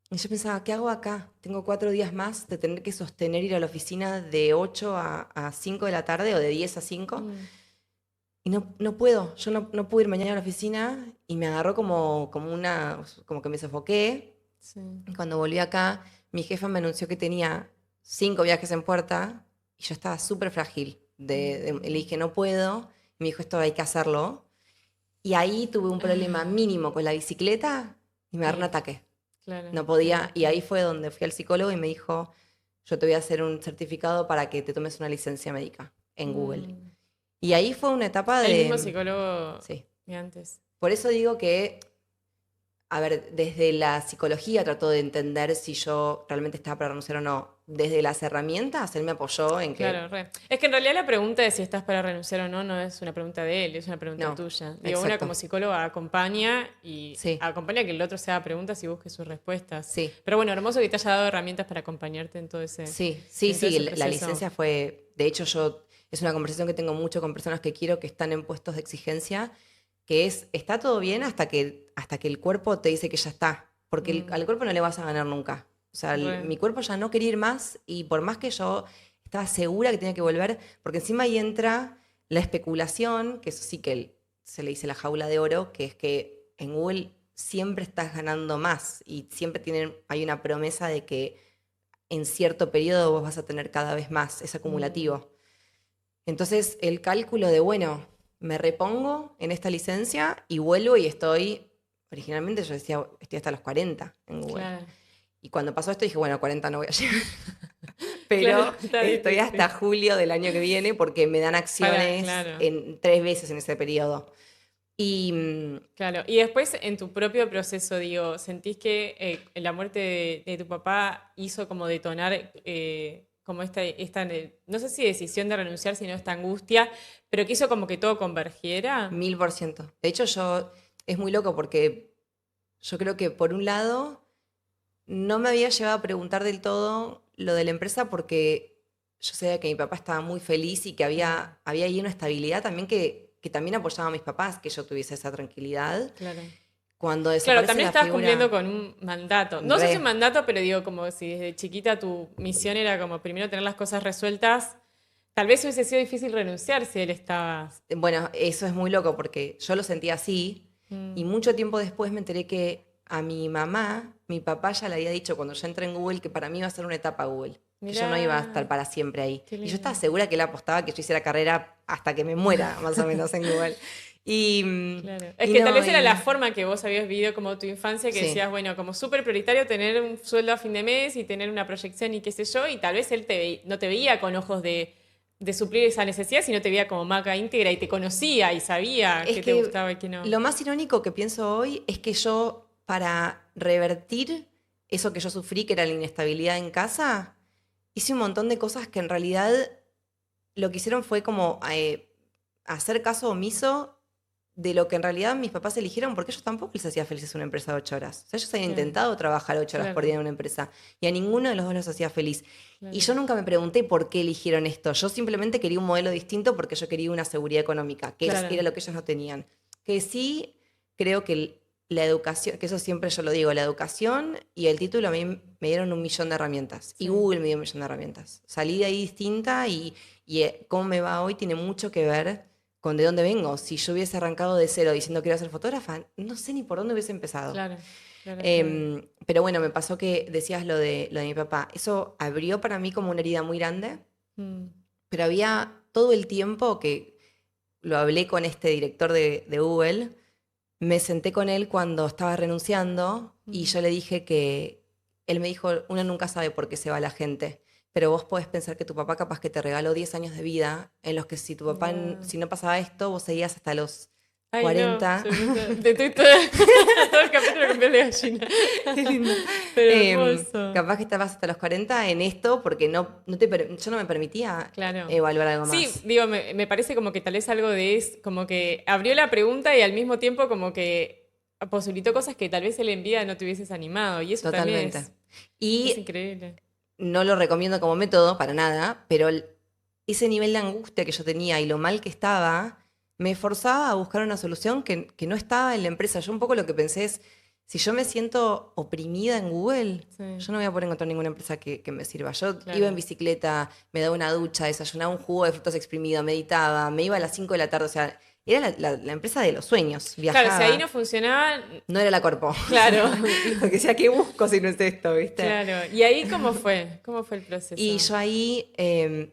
y yo pensaba, ¿qué hago acá? Tengo 4 días más de tener que sostener ir a la oficina de 8 a 5 de la tarde o de 10 a 5. Mm, Y no puedo, yo no pude ir mañana a la oficina y me agarró como que me sofoqué. sí. Y cuando volví acá, mi jefa me anunció que tenía 5 viajes en puerta y yo estaba súper frágil. Le Mm. dije, no puedo. Y me dijo, esto hay que hacerlo. Y ahí tuve un problema mínimo con la bicicleta y me agarró un Y ataque. claro, No me podía, y ahí imagino. fue donde fui al psicólogo y me dijo, yo te voy a hacer un certificado para que te tomes una licencia médica en Google. Mm. Y ahí fue una etapa El mismo de, psicólogo sí, que antes. por eso digo que, a ver, desde la psicología trató de entender si yo realmente estaba para renunciar o no. Desde las herramientas, él me apoyó en Claro, que, re. Es que en realidad la pregunta de si estás para renunciar o no no es una pregunta de él, es una pregunta no, tuya. Digo, una exacto, como psicóloga acompaña y sí, acompaña a que el otro se haga preguntas y busque sus respuestas. sí. Pero bueno, hermoso que te haya dado herramientas para acompañarte Sí, sí, en todo sí, ese la proceso. licencia fue, de hecho es una conversación que tengo mucho con personas que quiero que están en puestos de exigencia, que es, está todo bien hasta que el cuerpo te dice que ya está, porque Mm, al cuerpo no le vas a ganar nunca. O sea, re. mi cuerpo ya no quería ir más y por más que yo estaba segura que tenía que volver, porque encima ahí entra la especulación, que eso sí que se le dice la jaula de oro, que es que en Google siempre estás ganando más y siempre hay una promesa de que en cierto periodo vos vas a tener cada vez más, es Mm, acumulativo. Entonces, el cálculo de, bueno, me repongo en esta licencia y vuelvo y originalmente yo decía, estoy hasta los 40 en Google. claro, Y cuando pasó esto dije, bueno, 40 no voy a llegar, claro, pero está estoy hasta difícil. julio del año que viene porque me dan Para, acciones claro. en 3 veces en ese periodo. Y Claro, y después en tu propio proceso, digo, ¿sentís que la muerte de tu papá hizo como detonar como no sé si decisión de renunciar, sino esta angustia, pero que hizo como que todo convergiera? 1000%. De hecho, es muy loco porque yo creo que por un lado no me había llevado a preguntar del todo lo de la empresa porque yo sabía que mi papá estaba muy feliz y que Mm, había ahí una estabilidad también que también apoyaba a mis papás, que yo tuviese esa tranquilidad. claro. Cuando Claro, desaparece también la estabas cumpliendo figura, con un mandato. No sé si un re, mandato, pero digo, como si desde chiquita tu misión era como primero tener las cosas resueltas, tal vez hubiese sido difícil renunciar si él estaba... bueno, eso es muy loco porque yo lo sentía así, Y mucho tiempo después me enteré que a mi mamá, mi papá ya le había dicho cuando yo entré en Google que para mí iba a ser una etapa Google. Que yo no iba a estar Mirá, para siempre ahí. qué Y yo estaba lindo. segura que él apostaba que yo hiciera carrera hasta que me muera, más o menos, en Google. Y, Claro. Es y que tal no, vez era la forma que vos habías vivido como tu infancia, que sí. decías, bueno, como súper prioritario tener un sueldo a fin de mes y tener una proyección y qué sé yo, y tal vez él no te veía con ojos de suplir esa necesidad, sino te veía como Maca íntegra y te conocía y sabía Es qué te que gustaba y qué no. lo más irónico que pienso hoy es que yo, para revertir eso que yo sufrí, que era la inestabilidad en casa, hice un montón de cosas que en realidad lo que hicieron fue como hacer caso omiso de lo que en realidad mis papás eligieron, porque ellos tampoco les hacía felices una empresa de 8 horas. O sea, ellos habían Claro, intentado trabajar 8 horas por día claro, en una empresa y a ninguno de los dos los hacía feliz. Y claro. yo nunca me pregunté por qué eligieron esto. Yo simplemente quería un modelo distinto porque yo quería una seguridad económica, que era Claro. lo que ellos no tenían. Que sí creo que la educación, que eso siempre yo lo digo, la educación y el título a mí me dieron 1 millón de herramientas. Y Sí. Google me dio 1 millón de herramientas. Salí de ahí distinta y cómo me va hoy tiene mucho que ver con de dónde vengo. Si yo hubiese arrancado de cero diciendo que iba a ser fotógrafa, no sé ni por dónde hubiese empezado. Claro, claro, claro. Pero bueno, me pasó que decías lo de mi papá. Eso abrió para mí como una herida muy grande, Mm, pero había todo el tiempo que lo hablé con este director de Google, me senté con él cuando estaba renunciando y mm. yo le dije que él me dijo, uno nunca sabe por qué se va la gente, pero vos podés pensar que tu papá capaz que te regaló 10 años de vida en los que si tu papá, Wow. si no pasaba esto, vos seguías hasta los Ay, no, 40. se me está... De todo el capítulo con piel de gallina. Qué lindo. Pero hermoso. Capaz que estabas hasta los 40 en esto porque yo no me permitía Claro. evaluar algo Sí, más. digo, me parece como que tal vez algo como que abrió la pregunta y al mismo tiempo como que posibilitó cosas que tal vez él en vida no te hubieses animado. Y eso también Totalmente. es Y increíble. no lo recomiendo como método para nada, pero ese nivel de angustia que yo tenía y lo mal que estaba, me forzaba a buscar una solución que no estaba en la empresa. Yo un poco lo que pensé es, si yo me siento oprimida en Google, Sí, yo no voy a poder encontrar ninguna empresa que me sirva. Yo iba en claro. bicicleta, me daba una ducha, desayunaba un jugo de frutas exprimido, meditaba, me iba a las 5 de la tarde, o sea, era la empresa de los sueños, Claro, si ahí viajaba, no funcionaba, no era la corpo. claro, Porque decía, ¿qué busco si no es esto, viste? claro. ¿Y ahí cómo fue? ¿Cómo fue el Y proceso? yo ahí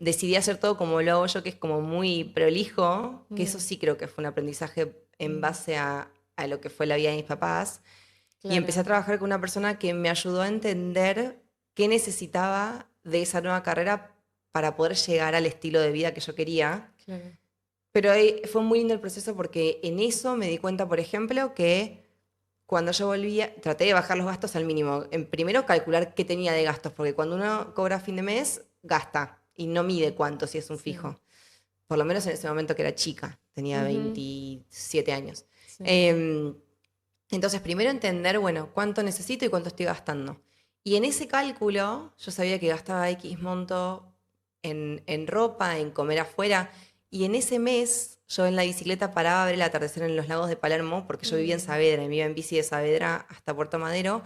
decidí hacer todo como lo hago yo, que es como muy prolijo, que eso Mm, sí creo que fue un aprendizaje en mm, base a lo que fue la vida de mis papás. Y empecé a claro, trabajar con una persona que me ayudó a entender qué necesitaba de esa nueva carrera para poder llegar al estilo de vida que yo quería. claro. Pero ahí fue muy lindo el proceso porque en eso me di cuenta, por ejemplo, que cuando yo volvía, traté de bajar los gastos al mínimo. Primero, calcular qué tenía de gastos, porque cuando uno cobra a fin de mes, gasta y no mide cuánto si es un Sí. fijo. Por lo menos en ese momento que era chica, tenía Ujú, 27 años. sí. Em, entonces, primero entender, bueno, cuánto necesito y cuánto estoy gastando. Y en ese cálculo, yo sabía que gastaba X monto en ropa, en comer afuera. Y en ese mes, yo en la bicicleta paraba a ver el atardecer en los lagos de Palermo, porque yo vivía en Mm, Saavedra, y me iba en bici de Saavedra hasta Puerto Madero.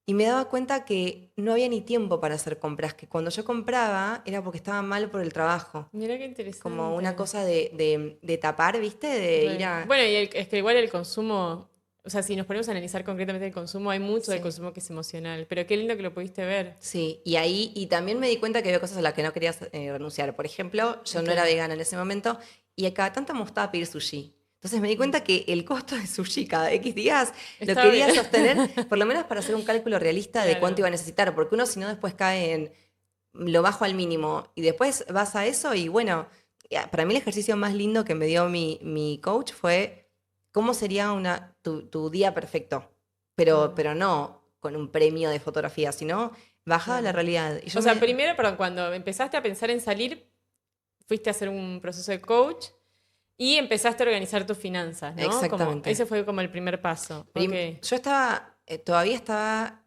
Y me daba cuenta que no había ni tiempo para hacer compras, que cuando yo compraba era porque estaba mal por el trabajo. mira qué Como una interesante. cosa de tapar, ¿viste? De ir a... Bueno, y es que igual el consumo, o sea, si nos ponemos a analizar concretamente el consumo, hay mucho del Sí. consumo que es emocional, pero qué lindo que lo pudiste ver. Sí, y ahí, y también me di cuenta que había cosas a las que no quería renunciar. Por ejemplo, yo no era Ok. vegana en ese momento y a cada tanto me gustaba pedir sushi. Entonces me di Mm. cuenta que el costo de sushi cada X días lo Está quería bien. sostener, por lo menos para hacer un cálculo realista de cuánto Claro. iba a necesitar, porque uno si no después cae en lo bajo al mínimo y después vas a eso y bueno, para mí el ejercicio más lindo que me dio mi coach fue cómo sería tu día perfecto, Claro, pero no con un premio de fotografía, sino bajada a la claro. realidad. Y O yo sea, me... primero, perdón, cuando empezaste a pensar en salir, fuiste a hacer un proceso de coach y empezaste a organizar tus finanzas, ¿no? Como, Exactamente. ese fue como el primer paso. Ok, Yo estaba, todavía estaba,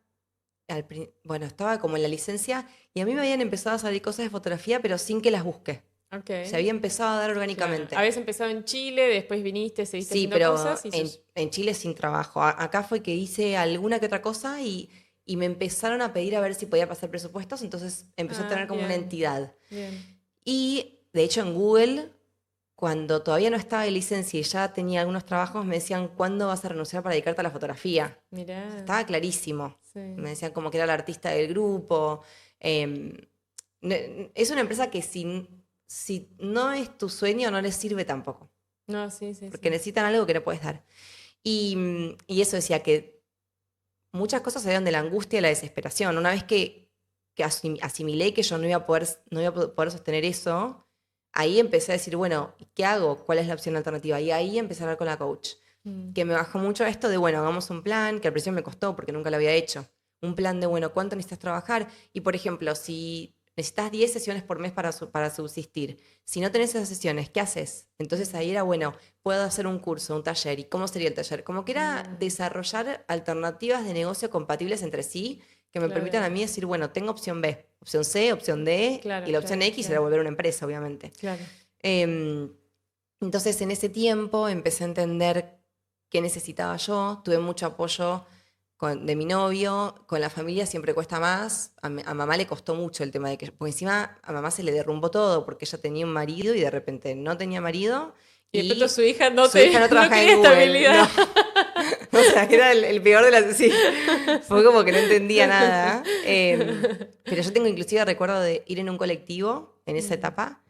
bueno, estaba como en la licencia y a mí me habían empezado a salir cosas de fotografía, pero sin que las busque. ok. Se había empezado a dar Claro. orgánicamente. Habías empezado en Chile, después viniste, seguiste Sí, haciendo pero cosas y en Chile sin trabajo. Acá fue que hice alguna que otra cosa y me empezaron a pedir a ver si podía pasar presupuestos, entonces empezó a Ah, tener como una bien, entidad. bien. Y de hecho en Google, cuando todavía no estaba de licencia y ya tenía algunos trabajos, me decían, ¿cuándo vas a renunciar para dedicarte a la fotografía? Mirá. Estaba clarísimo. Sí. Me decían como que era la artista del grupo. Eh, es una empresa que si no es tu sueño, no les sirve tampoco. No, sí, sí, Porque sí. necesitan algo que no puedes dar. Y eso decía que muchas cosas salieron de la angustia y la desesperación. Una vez que asimilé que yo no iba a poder sostener eso, ahí empecé a decir, bueno, ¿qué hago? ¿Cuál es la opción alternativa? Y ahí empecé a hablar con la coach, que me bajó mucho esto de, bueno, hagamos un plan, que al principio me costó porque nunca lo había hecho. Un plan de, bueno, ¿cuánto necesitas trabajar? Y, por ejemplo, si necesitas 10 sesiones por mes para subsistir, si no tenés esas sesiones, ¿qué haces? Entonces ahí era, bueno, puedo hacer un curso, un taller. ¿Y cómo sería el taller? Como que era desarrollar alternativas de negocio compatibles entre sí que me Claro. permitan a mí decir, bueno, tengo opción B, opción C, opción D, Claro, y la opción claro, X era claro. volver una empresa, obviamente. Claro. Em, entonces, en ese tiempo empecé a entender qué necesitaba yo. Tuve mucho apoyo de mi novio. Con la familia siempre cuesta más. A mamá le costó mucho el tema de que... Porque encima a mamá se le derrumbó todo porque ella tenía un marido y de repente no tenía marido. Y de pronto Y su hija no su hija no no trabajaba quería en Google. estabilidad. No. O sea, que era el peor de las... Sí, fue como que no entendía nada. Pero yo tengo inclusive recuerdo de ir en un colectivo en esa etapa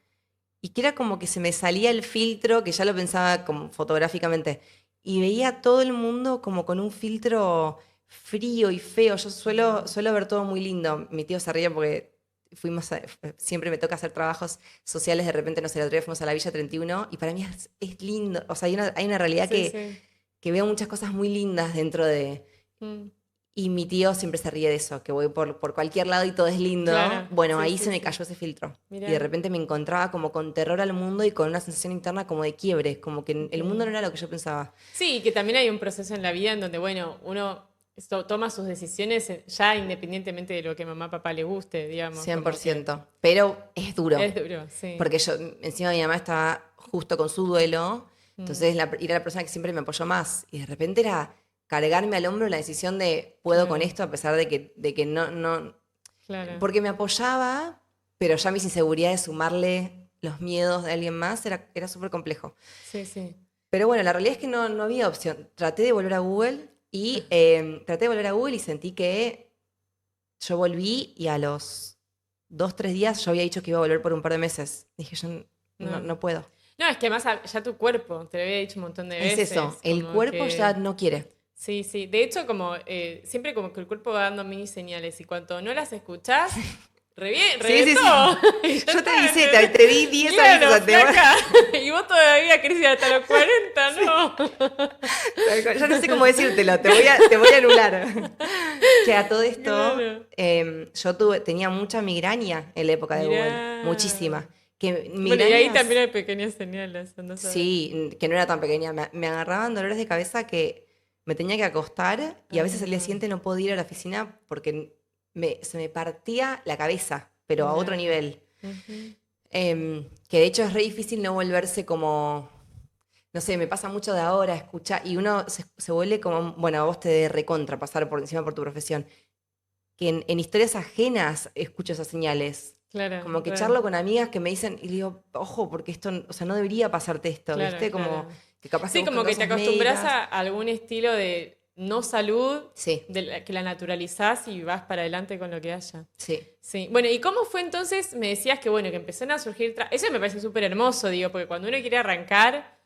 y que era como que se me salía el filtro, que ya lo pensaba como fotográficamente, y veía a todo el mundo como con un filtro frío y feo. Yo suelo ver todo muy lindo. Mi tío se ría porque siempre me toca hacer trabajos sociales, de repente, no sé, el otro día fuimos a la Villa 31 y para mí es lindo. O sea, hay una realidad Sí, sí. que veo muchas cosas muy lindas dentro de... Mm. Y mi tío siempre se ríe de eso, que voy por cualquier lado y todo es lindo. Claro, Bueno, sí, ahí sí, se me sí. cayó ese filtro. Mirá. Y de repente me encontraba como con terror al mundo y con una sensación interna como de quiebre, como que el mundo no era lo que yo pensaba. Sí, que también hay un proceso en la vida en donde, bueno, uno toma sus decisiones ya independientemente de lo que mamá papá le guste, digamos. cien por Como que ciento. Pero es duro, es duro, sí. porque yo, encima mi mamá estaba justo con su duelo, entonces era la persona que siempre me apoyó más. Y de repente era cargarme al hombro la decisión de puedo con Claro. esto a pesar de que no, Claro. porque me apoyaba, pero ya mis inseguridades, sumarle los miedos de alguien más, era súper complejo. Sí, sí. Pero bueno, la realidad es que no había opción. Traté de volver a Google y sentí que yo volví y a los 2, 3 días yo había dicho que iba a volver por un par de meses. Dije, yo No. no puedo. No, es que además ya tu cuerpo, te lo había dicho un montón de Es veces. eso, el como cuerpo que- ya no quiere. Sí, sí. De hecho, como siempre como que el cuerpo va dando mini señales y cuando no las escuchás, Sí, reventó. Y ya Yo te está, avisé, ¿entendés? te vi 10 Claro, años antes. flaca. Y vos todavía querés ir hasta los 40, ¿no? Yo no sé cómo decírtelo, te voy a anular. Que a todo esto, Claro. tenía mucha migraña en la época de Mirá. Google, muchísima. Que Bueno, y ahí migrañas, también hay pequeñas señales. Andá a saber. sí, que no era tan pequeña, me agarraban dolores de cabeza que me tenía que acostar y a veces al día siguiente no podía ir a la oficina porque se me partía la cabeza, pero a otro Mirá. nivel. Ujú. Que de hecho es re difícil no volverse como, no sé, me pasa mucho de ahora, escucha, y uno se vuelve como, bueno, a vos te de recontra pasar por encima por tu profesión, que en historias ajenas escucho esas señales. Claro, Como que re. charlo con amigas que me dicen, y le digo, ojo, porque esto, o sea, no debería pasarte esto, Claro, ¿viste? Como claro. que capaz Sí, que como buscan que te cosas acostumbras médicas. a algún estilo de no salud, Sí, que la naturalizás y vas para adelante con lo que haya. sí. Sí. Bueno, ¿y cómo fue entonces? Me decías que, bueno, que empezaron a surgir... Eso me parece súper hermoso, digo, porque cuando uno quiere arrancar,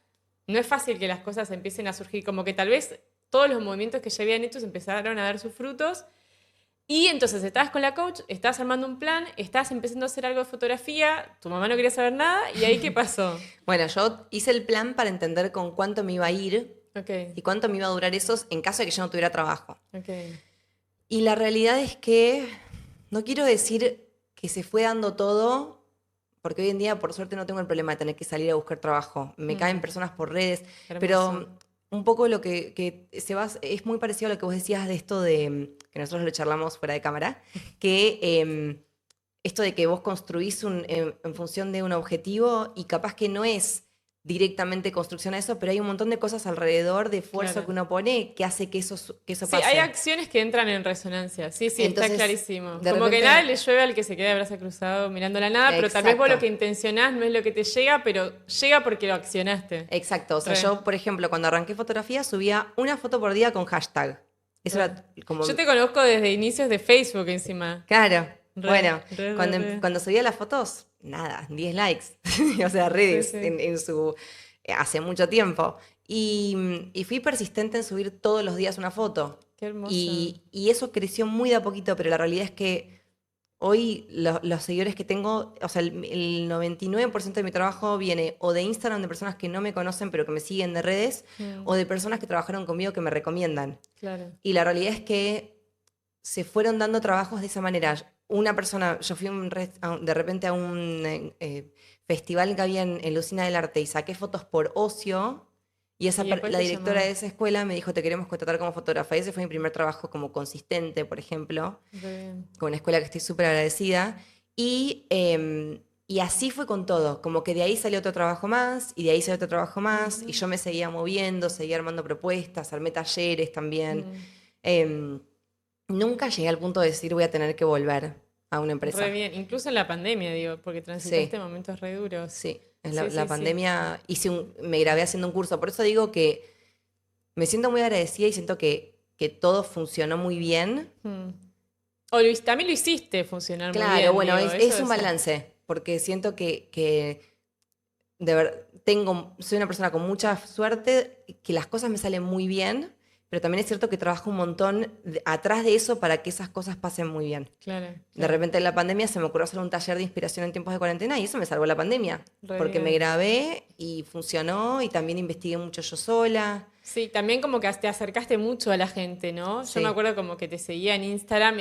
no es fácil que las cosas empiecen a surgir. Como que tal vez todos los movimientos que ya habían hecho empezaron a dar sus frutos. Y entonces estabas con la coach, estabas armando un plan, estabas empezando a hacer algo de fotografía, tu mamá no quería saber nada, ¿y ahí qué pasó? Bueno, yo hice el plan para entender con cuánto me iba a ir Ok, y cuánto me iba a durar esos en caso de que yo no tuviera trabajo. ok. Y la realidad es que no quiero decir que se fue dando todo, porque hoy en día, por suerte, no tengo el problema de tener que salir a buscar trabajo. Me caen personas por redes, Hermoso. pero un poco lo que es muy parecido a lo que vos decías de esto de, que nosotros lo charlamos fuera de cámara, que esto de que vos construís en función de un objetivo y capaz que no es directamente construcción a eso, pero hay un montón de cosas alrededor de esfuerzo Claro. que uno pone que hace que eso Sí, pase. hay acciones que entran en resonancia. Sí, sí, está Entonces, clarísimo. de Como que repente, nada le llueve al que se queda de brazo cruzado mirando la nada, pero tal vez vos lo exacto. que intencionás no es lo que te llega, pero llega porque lo accionaste. Exacto, o sea, Re. yo, por ejemplo, cuando arranqué fotografía, subía una foto por día con hashtag. Eso Re. era como... Yo te conozco desde inicios de Facebook encima. Claro, Re, bueno, re. cuando subía las fotos, nada, 10 likes, o sea, Sí, redes sí. en su... hace mucho tiempo. Y fui persistente en subir todos los días una foto. Qué hermoso. Y eso creció muy de a poquito, pero la realidad es que hoy los seguidores que tengo, o sea, el 99% de mi trabajo viene o de Instagram de personas que no me conocen pero que me siguen de redes, o de personas que trabajaron conmigo que me recomiendan. Claro. Y la realidad es que se fueron dando trabajos de esa manera. Una persona, yo fui de repente a un festival que había en la Usina del Arte y saqué fotos por ocio. Y Y después la te directora llamó. de esa escuela me dijo, te queremos contratar como fotógrafa. Y ese fue mi primer trabajo como consistente, por ejemplo, Re bien. con una escuela que estoy súper agradecida. Y así fue con todo, como que de ahí salió otro trabajo más, y de ahí salió otro trabajo más, y yo me seguía moviendo, seguía armando propuestas, armé talleres también. Em, Nunca llegué al punto de decir voy a tener que volver a una Re empresa. bien. Incluso en la pandemia, digo, porque transitaste Sí, momentos re duros. sí. En Sí, la sí, sí. pandemia me grabé haciendo un curso, por eso digo que me siento muy agradecida y siento que todo funcionó muy bien. Mm. También lo hiciste funcionar muy Claro, bien, bueno, digo, eso es un es... balance, porque siento que soy una persona con mucha suerte, que las cosas me salen muy bien, pero también es cierto que trabajo un montón atrás de eso para que esas cosas pasen muy bien. Claro, De claro. repente en la pandemia se me ocurrió hacer un taller de inspiración en tiempos de cuarentena y eso me salvó la pandemia, Re porque me bien. grabé y funcionó y también investigué mucho yo sola. Sí, también como que te acercaste mucho a la gente, ¿no? Yo me Sí. acuerdo como que te seguía en Instagram.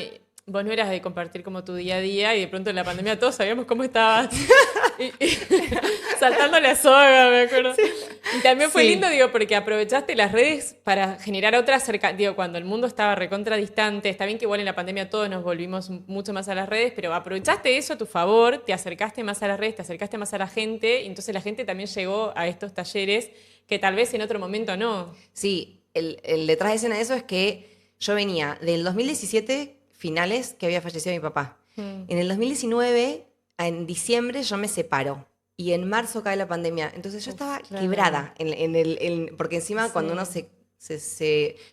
Vos no eras de compartir como tu día a día y de pronto en la pandemia todos sabíamos cómo estabas. Y saltando la soga, me acuerdo. Y también fue lindo, Sí. digo, porque aprovechaste las redes para generar otra cercanía. Digo, cuando el mundo estaba recontra distante, está bien que igual en la pandemia todos nos volvimos mucho más a las redes, pero aprovechaste eso a tu favor, te acercaste más a las redes, te acercaste más a la gente, y entonces la gente también llegó a estos talleres que tal vez en otro momento no. Sí, el detrás de escena de eso es que yo venía del 2017, finales, que había fallecido mi papá. Mm, En el 2019, en diciembre, yo me separo. Y en marzo cae la pandemia. Entonces yo estaba claro. quebrada. Porque encima cuando uno Sí.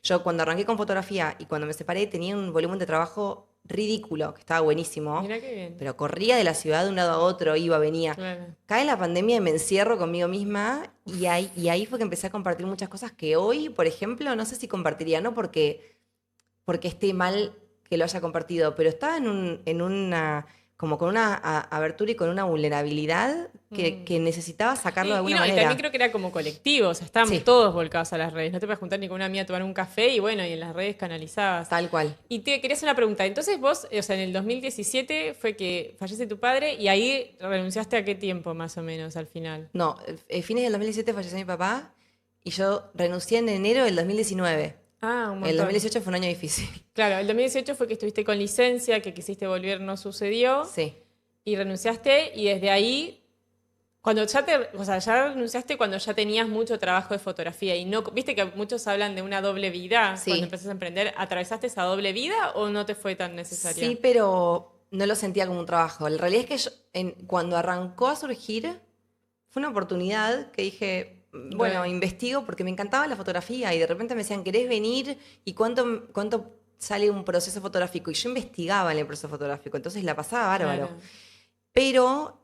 Yo cuando arranqué con fotografía y cuando me separé tenía un volumen de trabajo ridículo, que estaba buenísimo. Mira qué bien. Pero corría de la ciudad de un lado a otro, iba, venía. Claro. Cae la pandemia y me encierro conmigo misma y ahí fue que empecé a compartir muchas cosas que hoy, por ejemplo, no sé si compartiría, no porque esté mal que lo haya compartido, pero estaba en una, como con una abertura y con una vulnerabilidad que necesitaba sacarlo de Y alguna no, y también manera. creo que era como colectivo, o sea, estábamos Sí, todos volcados a las redes. No te puedes juntar ni con una amiga a tomar un café y bueno, y en las redes canalizabas. tal cual. Y te quería hacer una pregunta. Entonces vos, o sea, en el 2017 fue que fallece tu padre y ahí renunciaste a qué tiempo más o menos al final. No, fines del 2017 falleció mi papá y yo renuncié en enero del 2019. Ah, un El montón. 2018 fue un año difícil. Claro, el 2018 fue que estuviste con licencia, que quisiste volver, no sucedió, Sí, y renunciaste y desde ahí cuando o sea, ya renunciaste cuando ya tenías mucho trabajo de fotografía y no, viste que muchos hablan de una doble vida cuando sí. empezaste a emprender, ¿atravesaste esa doble vida o no te fue tan necesaria? Sí, pero no lo sentía como un trabajo. La realidad es que cuando arrancó a surgir, fue una oportunidad que dije, bueno, Re, investigo porque me encantaba la fotografía y de repente me decían, ¿querés venir? ¿Y cuánto sale un proceso fotográfico? Y yo investigaba en el proceso fotográfico, entonces la pasaba bárbaro. claro. Pero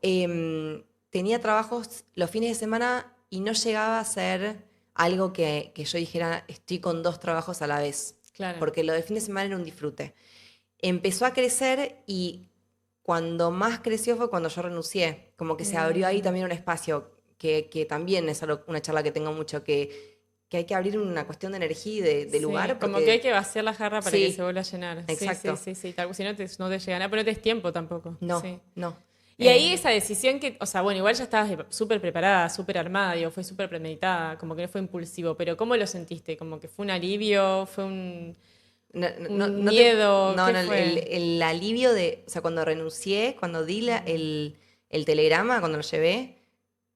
tenía trabajos los fines de semana y no llegaba a ser algo que yo dijera, estoy con dos trabajos a la vez, Claro. porque lo de fin de semana era un disfrute. Empezó a crecer y cuando más creció fue cuando yo renuncié, como que se abrió ahí también un espacio, que también es una charla que tengo mucho, que hay que abrir una cuestión de energía y de Sí, lugar, como que hay que porque vaciar la jarra para que se sí, vuelva a llenar. Sí, sí, exacto. sí, sí. Si no no te llega nada, pero no te des tiempo tampoco. No, Sí. no. Y ahí esa decisión que, o sea, bueno, igual ya estabas súper preparada, súper armada, digo, fue súper premeditada, como que no fue impulsivo, pero ¿cómo lo sentiste? ¿Como que fue un alivio? ¿Fue No, un miedo? no, ¿Qué no, fue? el alivio de, o sea, cuando renuncié, cuando di el telegrama, cuando lo llevé,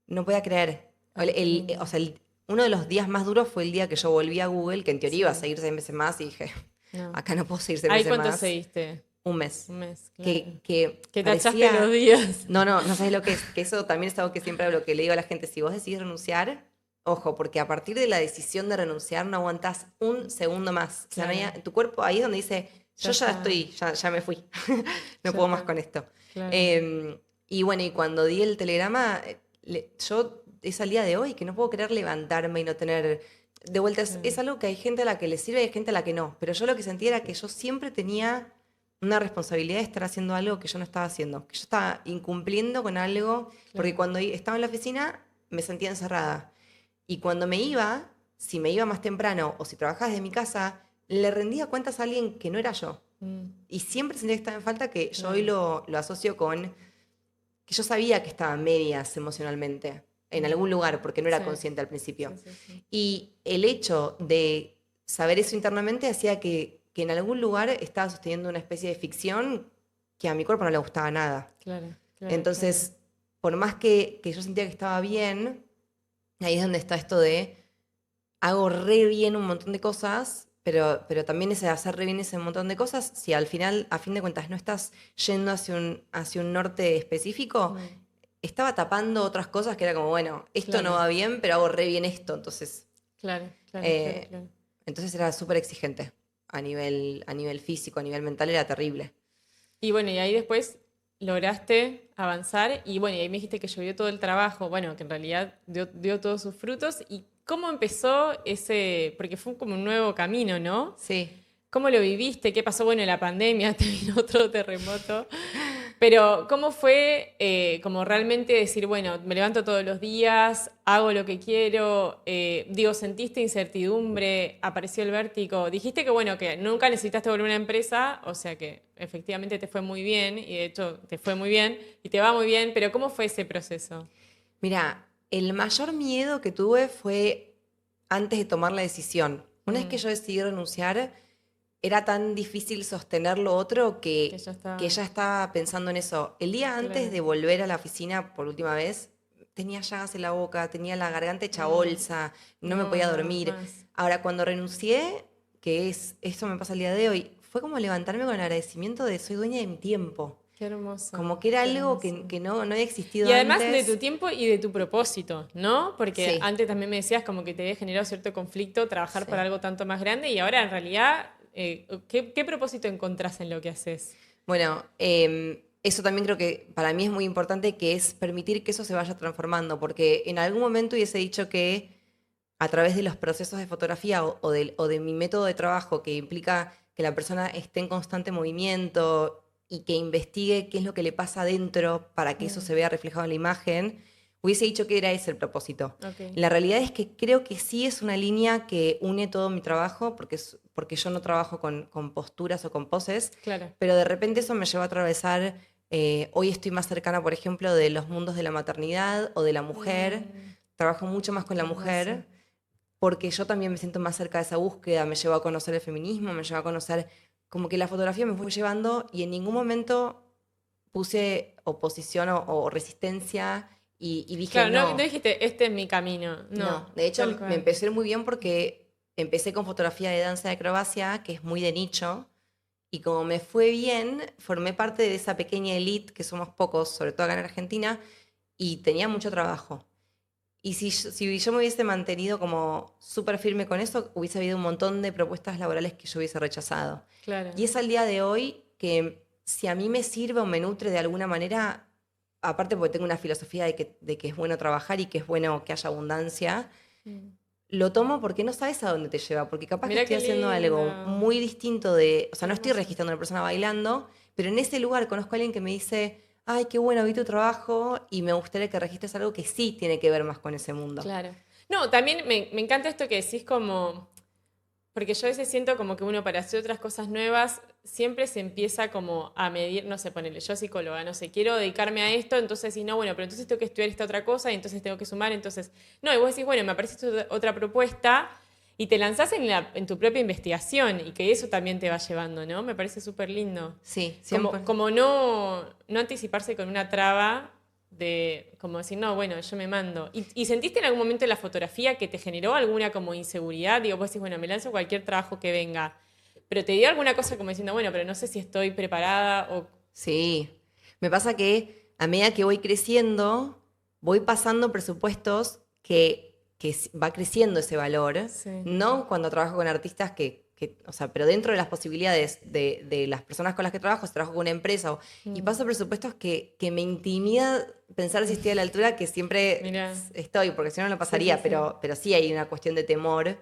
no podía creer. O sea, uno de los días más duros fue el día que yo volví a Google, que en teoría iba a Sí. seguir 6 meses más, y dije, No. acá no puedo seguir 6 ¿Ahí meses cuánto más. seguiste? Un mes. Un mes, claro. Que tachaste parecía... los días. No sabes lo que es. Que eso también es algo que siempre hablo, que le digo a la gente, si vos decidís renunciar, ojo, porque a partir de la decisión de renunciar no aguantás un segundo más. O sea, Claro. tu cuerpo ahí es donde dice, yo ya está. estoy, ya me fui, no Ya puedo más está. con esto. Claro. Y bueno, y cuando di el telegrama, yo es al día de hoy que no puedo querer levantarme y no tener... De vuelta, es algo que hay gente a la que le sirve y hay gente a la que no. Pero yo lo que sentía era que yo siempre tenía una responsabilidad de estar haciendo algo que yo no estaba haciendo, que yo estaba incumpliendo con algo, porque cuando estaba en la oficina me sentía encerrada. Y cuando me iba, si me iba más temprano o si trabajaba desde mi casa, le rendía cuentas a alguien que no era yo. Y siempre sentía que estaba en falta, que yo hoy lo asocio con que yo sabía que estaba a medias emocionalmente en algún lugar, porque no era Sí. consciente al principio. Sí. Y el hecho de saber eso internamente hacía que en algún lugar estaba sosteniendo una especie de ficción que a mi cuerpo no le gustaba nada. Claro. Entonces, por más que yo sentía que estaba bien, ahí es donde está esto de hago re bien un montón de cosas, pero también ese hacer re bien ese montón de cosas, si al final, a fin de cuentas, no estás yendo hacia un norte específico, estaba tapando otras cosas que era como, bueno, esto no va bien, pero hago re bien esto, entonces... Claro. Entonces era súper exigente a nivel físico, a nivel mental era terrible. Y bueno, y ahí después lograste avanzar y bueno, y ahí me dijiste que llovió todo el trabajo, bueno, que en realidad dio todos sus frutos. ¿Y cómo empezó ese, porque fue como un nuevo camino, ¿no? Sí. ¿Cómo lo viviste? ¿Qué pasó? Bueno, la pandemia, te vino otro terremoto. Pero ¿cómo fue como realmente decir, bueno, me levanto todos los días, hago lo que quiero? ¿Sentiste incertidumbre? ¿Apareció el vértigo? Dijiste que, bueno, que nunca necesitaste volver a una empresa, o sea que efectivamente te fue muy bien, y de hecho te fue muy bien, y te va muy bien, pero ¿cómo fue ese proceso? Mira, el mayor miedo que tuve fue antes de tomar la decisión. Una vez que yo decidí renunciar, era tan difícil sostener lo otro que ya estaba pensando en eso. El día antes de volver a la oficina por última vez, tenía llagas en la boca, tenía la garganta hecha bolsa, no me podía dormir. Ahora, cuando renuncié, esto me pasa el día de hoy, fue como levantarme con el agradecimiento de soy dueña de mi tiempo. Qué hermoso. Como que era algo hermoso. que no había existido Y además antes. de tu tiempo y de tu propósito, ¿no? Porque Sí. antes también me decías como que te había generado cierto conflicto trabajar Sí. para algo tanto más grande y ahora en realidad, ¿qué propósito encontrás en lo que haces? Bueno, eso también creo que para mí es muy importante, que es permitir que eso se vaya transformando, porque en algún momento hubiese dicho que a través de los procesos de fotografía o de mi método de trabajo, que implica que la persona esté en constante movimiento y que investigue qué es lo que le pasa adentro para que eso se vea reflejado en la imagen, hubiese dicho que era ese el propósito. Okay. La realidad es que creo que sí es una línea que une todo mi trabajo, porque yo no trabajo con posturas o con poses, Claro. pero de repente eso me llevó a atravesar, hoy estoy más cercana, por ejemplo, de los mundos de la maternidad o de la mujer, trabajo mucho más con la mujer, porque yo también me siento más cerca de esa búsqueda, me llevó a conocer el feminismo, me llevó a conocer, como que la fotografía me fue llevando y en ningún momento puse oposición o resistencia y dije Claro, no. no dijiste, este es mi camino. No, De hecho tal cual. me empecé a ir muy bien porque empecé con fotografía de danza de acrobacia, que es muy de nicho, y como me fue bien, formé parte de esa pequeña elite, que somos pocos, sobre todo acá en Argentina, y tenía mucho trabajo. Y si yo me hubiese mantenido como súper firme con eso, hubiese habido un montón de propuestas laborales que yo hubiese rechazado. Claro. Y es al día de hoy que si a mí me sirve o me nutre de alguna manera, aparte porque tengo una filosofía de que es bueno trabajar y que es bueno que haya abundancia, lo tomo porque no sabes a dónde te lleva, porque capaz Mirá que estoy haciendo lindo. algo muy distinto de, o sea, no estoy Hermoso. registrando a una persona bailando, pero en ese lugar conozco a alguien que me dice, ay, qué bueno, vi tu trabajo y me gustaría que registres algo que sí tiene que ver más con ese mundo. Claro. No, también me encanta esto que decís como... Porque yo a veces siento como que uno para hacer otras cosas nuevas siempre se empieza como a medir, no sé, ponele, yo psicóloga, no sé, quiero dedicarme a esto, entonces sí, no, bueno, pero entonces tengo que estudiar esta otra cosa y entonces tengo que sumar, entonces... No, y vos decís, bueno, me aparece otra propuesta y te lanzás en tu propia investigación y que eso también te va llevando, ¿no? Me parece súper lindo. Sí, siempre. Como no anticiparse con una traba de como decir, no, bueno, yo me mando. ¿Y sentiste en algún momento en la fotografía que te generó alguna como inseguridad? Digo, vos decís, bueno, me lanzo cualquier trabajo que venga. Pero te dio alguna cosa como diciendo, bueno, pero no sé si estoy preparada o... Sí, me pasa que a medida que voy creciendo, voy pasando presupuestos que va creciendo ese valor, Sí. no cuando trabajo con artistas o sea, pero dentro de las posibilidades de las personas con las que trabajo, si trabajo con una empresa, y Mm. paso presupuestos que me intimida pensar si estoy a la altura, que siempre Mirá. estoy, porque si no, no lo Sí, sí, pasaría, sí. pero sí hay una cuestión de temor.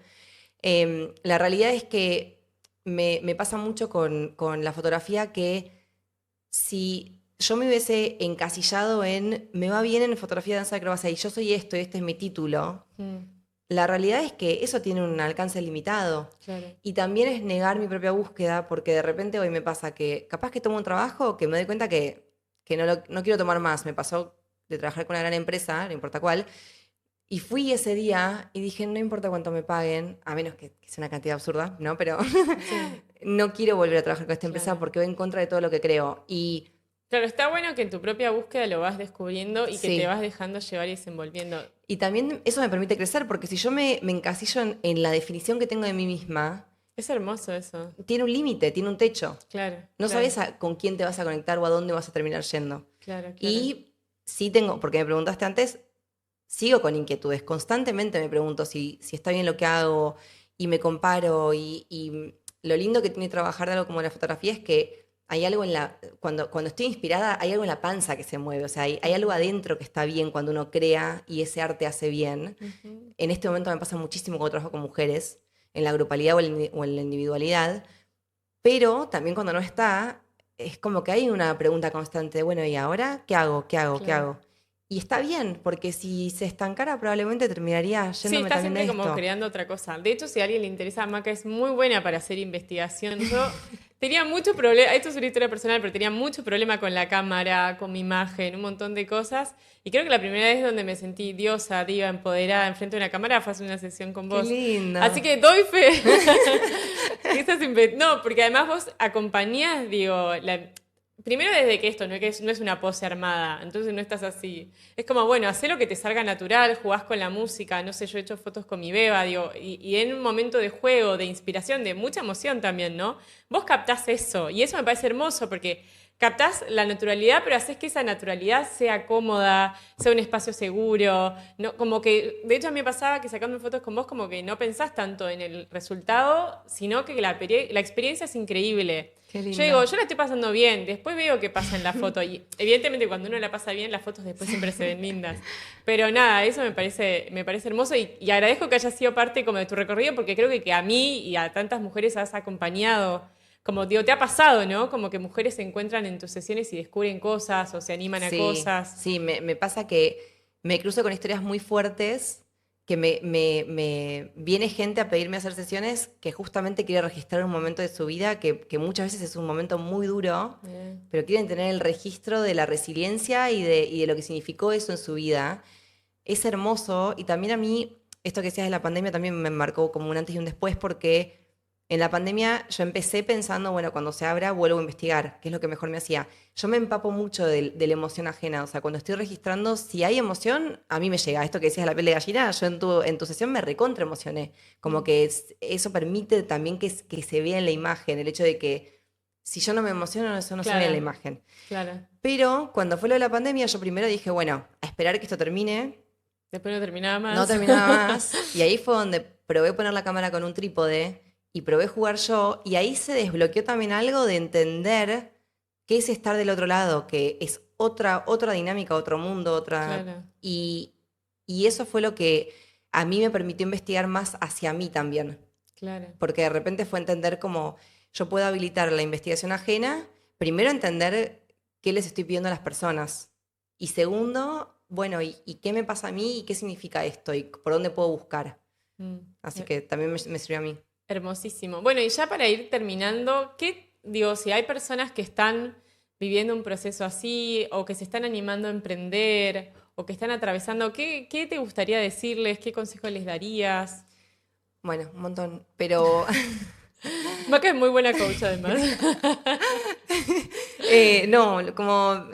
La realidad es que me pasa mucho con la fotografía que si yo me hubiese encasillado en me va bien en fotografía de danza de acrobacia y yo soy esto y este es mi título, Mm, la realidad es que eso tiene un alcance limitado. claro. Y también es negar mi propia búsqueda, porque de repente hoy me pasa que capaz que tomo un trabajo que me doy cuenta que no quiero tomar más. Me pasó de trabajar con una gran empresa, no importa cuál, y fui ese día y dije, no importa cuánto me paguen, a menos que sea una cantidad absurda, ¿no? Pero Sí, no quiero volver a trabajar con esta empresa claro. porque voy en contra de todo lo que creo. Y Claro, está bueno que en tu propia búsqueda lo vas descubriendo y que te vas sí, dejando llevar y desenvolviendo. y también eso me permite crecer, porque si yo me encasillo en la definición que tengo de mí misma, Es hermoso eso. tiene un límite, tiene un techo. Claro, No claro, sabes con quién te vas a conectar o a dónde vas a terminar yendo. claro, claro. Y sí tengo, porque me preguntaste antes, sigo con inquietudes. Constantemente me pregunto si está bien lo que hago y me comparo. Y lo lindo que tiene trabajar de algo como la fotografía es que hay algo cuando estoy inspirada, hay algo en la panza que se mueve. O sea, hay algo adentro que está bien cuando uno crea y ese arte hace bien. Ujú. En este momento me pasa muchísimo cuando trabajo con mujeres, en la grupalidad o en la individualidad. Pero también cuando no está, es como que hay una pregunta constante de, bueno, ¿y ahora qué hago? ¿Qué hago? ¿Qué Claro. hago? Y está bien, porque si se estancara probablemente terminaría Sí, yéndome está también de siempre como esto. creando otra cosa. De hecho, si a alguien le interesa, Maca es muy buena para hacer investigación. Yo tenía mucho problema, esto es una historia personal, pero tenía mucho problema con la cámara, con mi imagen, un montón de cosas. Y creo que la primera vez donde me sentí diosa, diva, empoderada enfrente de una cámara fue hacer una sesión con Qué vos. lindo. Así que doy fe. No, porque además vos acompañás, digo, primero desde que esto no es una pose armada, entonces no estás así. Es como, bueno, hacé lo que te salga natural, jugás con la música, no sé, yo he hecho fotos con mi beba, digo, y en un momento de juego, de inspiración, de mucha emoción también, ¿no? Vos captás eso, y eso me parece hermoso porque captás la naturalidad, pero haces que esa naturalidad sea cómoda, sea un espacio seguro, no, como que, de hecho a mí me pasaba que sacando fotos con vos como que no pensás tanto en el resultado, sino que la experiencia es increíble. Qué Yo lindo. digo, yo la estoy pasando bien, después veo qué pasa en la foto. Y evidentemente cuando uno la pasa bien, las fotos después siempre se ven lindas. Pero nada, eso me parece hermoso y agradezco que hayas sido parte como de tu recorrido porque creo que a mí y a tantas mujeres has acompañado. Como digo, te ha pasado, ¿no? Como que mujeres se encuentran en tus sesiones y descubren cosas o se animan a Sí, cosas. sí, me pasa que me cruzo con historias muy fuertes, que me viene gente a pedirme hacer sesiones que justamente quiere registrar un momento de su vida que muchas veces es un momento muy duro, Bien. pero quieren tener el registro de la resiliencia y de lo que significó eso en su vida. Es hermoso y también a mí, esto que decías de la pandemia también me marcó como un antes y un después porque en la pandemia yo empecé pensando, bueno, cuando se abra vuelvo a investigar, qué es lo que mejor me hacía. Yo me empapo mucho de la emoción ajena, o sea, cuando estoy registrando, si hay emoción, a mí me llega. Esto que decías de la piel de gallina, yo en tu sesión me recontra emocioné. Como que eso permite también que se vea en la imagen, el hecho de que si yo no me emociono, eso no se ve en la Claro, imagen. claro. Pero cuando fue lo de la pandemia, yo primero dije, bueno, a esperar que esto termine, Después no terminaba no más. terminaba más. Y ahí fue donde probé poner la cámara con un trípode y probé jugar yo. Y ahí se desbloqueó también algo de entender qué es estar del otro lado, que es otra dinámica, otro mundo, otra. Claro, Y eso fue lo que a mí me permitió investigar más hacia mí también. claro. Porque de repente fue entender cómo yo puedo habilitar la investigación ajena, primero entender qué les estoy pidiendo a las personas. Y segundo, bueno, ¿y qué me pasa a mí y qué significa esto y por dónde puedo buscar? Mm. Así que también me sirvió a mí. Hermosísimo. Bueno, y ya para ir terminando, digo, si hay personas que están viviendo un proceso así o que se están animando a emprender o que están atravesando, ¿qué te gustaría decirles? ¿Qué consejo les darías? Bueno, un montón. Pero Maca es muy buena coach además. no, como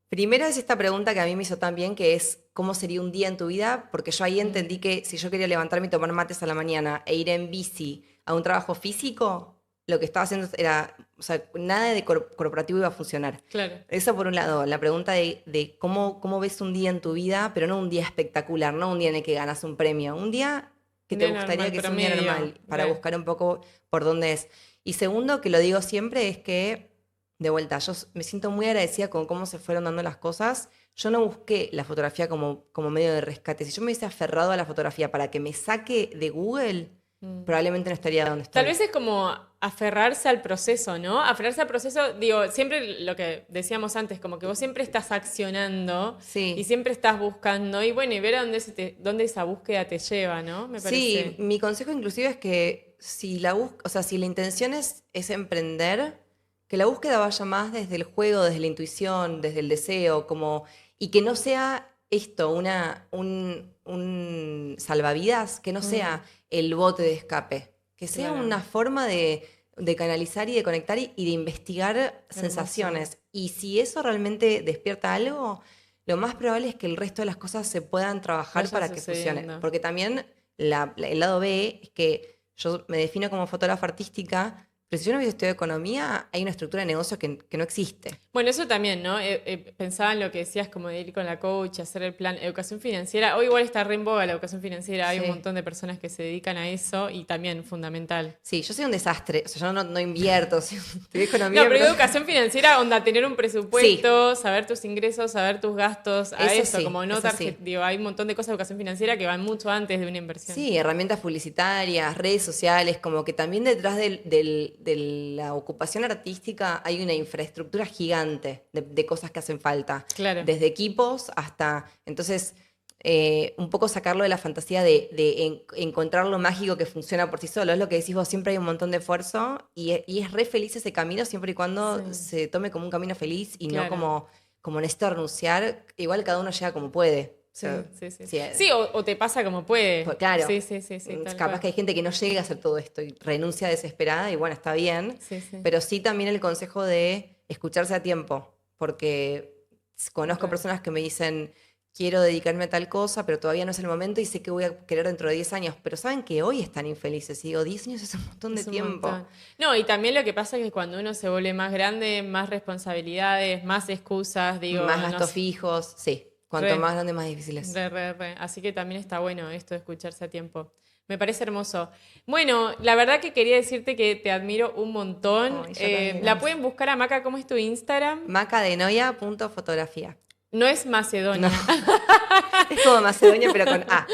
Primero es esta pregunta que a mí me hizo tan bien, que es ¿cómo sería un día en tu vida? Porque yo ahí entendí que si yo quería levantarme y tomar mates a la mañana e ir en bici a un trabajo físico, lo que estaba haciendo era, o sea, nada de corporativo iba a funcionar. Claro. Eso por un lado, la pregunta de cómo ves un día en tu vida, pero no un día espectacular, no un día en el que ganas un premio, un día que Un te día gustaría normal, que sea un día promedio. normal, para Re. buscar un poco por dónde es. Y segundo, que lo digo siempre, es que, de vuelta, me siento muy agradecida con cómo se fueron dando las cosas. Yo no busqué la fotografía como medio de rescate. Si yo me hubiese aferrado a la fotografía para que me saque de Google, probablemente no estaría donde Tal estoy. vez es como aferrarse al proceso, ¿no? Aferrarse al proceso, digo, siempre lo que decíamos antes, como que vos siempre estás accionando y Sí. siempre estás buscando y bueno, y ver a dónde esa búsqueda te lleva, ¿no? Me Sí, parece. mi consejo inclusive es que si o sea, si la intención es emprender, que la búsqueda vaya más desde el juego, desde la intuición, desde el deseo, como, y que no sea esto, un salvavidas, que no sea el bote de escape, que sea Claro, una forma de canalizar y de conectar y de investigar hermoso. sensaciones. Y si eso realmente despierta algo, lo más probable es que el resto de las cosas se puedan trabajar Vaya para que funcione. sucediendo. Porque también el lado B es que yo me defino como fotógrafa artística, pero si yo no hubiese estudiado economía, hay una estructura de negocio que no existe. Bueno, eso también, ¿no? Pensaba en lo que decías, como de ir con la coach, hacer el plan, educación financiera. Hoy igual está re en boga la educación financiera, hay un Sí. montón de personas que se dedican a eso y también fundamental. Sí, yo soy un desastre. O sea, yo no invierto, estudié No, economía, pero pero... educación financiera, onda, tener un Sí, presupuesto, saber tus ingresos, saber tus gastos, a eso, como no eso sí. digo, hay un montón de cosas de educación financiera que van mucho antes de una inversión. Sí, herramientas publicitarias, redes sociales, como que también detrás de la ocupación artística hay una infraestructura gigante de cosas que hacen falta, Claro, desde equipos hasta, entonces, un poco sacarlo de la fantasía encontrar lo mágico que funciona por sí solo, es lo que decís vos, siempre hay un montón de esfuerzo y es re feliz ese camino siempre y cuando sí, se tome como un camino feliz y no claro. como necesito renunciar, igual cada uno llega como puede. O Sí, sea, sí, sí. sí, Sí, o te pasa como puede. pues claro, Sí, sí, sí, sí, tal capaz cual. que hay gente que no llega a hacer todo esto y renuncia desesperada y bueno, está bien, Sí, sí, pero sí también el consejo de escucharse a tiempo, porque conozco re. personas que me dicen, quiero dedicarme a tal cosa, pero todavía no es el momento y sé que voy a querer dentro de 10 años, pero saben que hoy están infelices y digo, 10 años es un montón de Es un tiempo. montón. No, y también lo que pasa es que cuando uno se vuelve más grande, más responsabilidades, más excusas, digo, Más no gastos sé, fijos, sí, cuanto re, más grande, más difícil es. re. Así que también está bueno esto de escucharse a tiempo. Me parece hermoso. Bueno, la verdad que quería decirte que te admiro un montón. Ay, yo La también. pueden buscar a Maca, ¿cómo es tu Instagram? Macadenoia.fotografía. No es No, Macedonia. es como Macedonia, pero con A.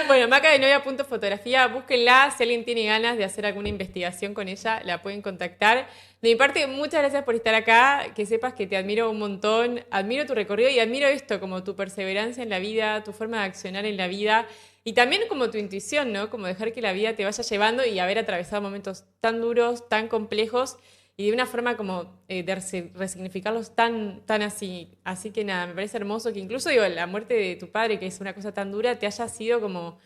Bueno, Maca de Novia punto fotografía, búsquenla. Si alguien tiene ganas de hacer alguna investigación con ella, la pueden contactar. De mi parte, muchas gracias por estar acá. Que sepas que te admiro un montón. Admiro tu recorrido y admiro esto, como tu perseverancia en la vida, tu forma de accionar en la vida. Y también como tu intuición, ¿no? Como dejar que la vida te vaya llevando y haber atravesado momentos tan duros, tan complejos y de una forma como de resignificarlos tan así. Así que nada, me parece hermoso que incluso digo, la muerte de tu padre, que es una cosa tan dura, te haya sido como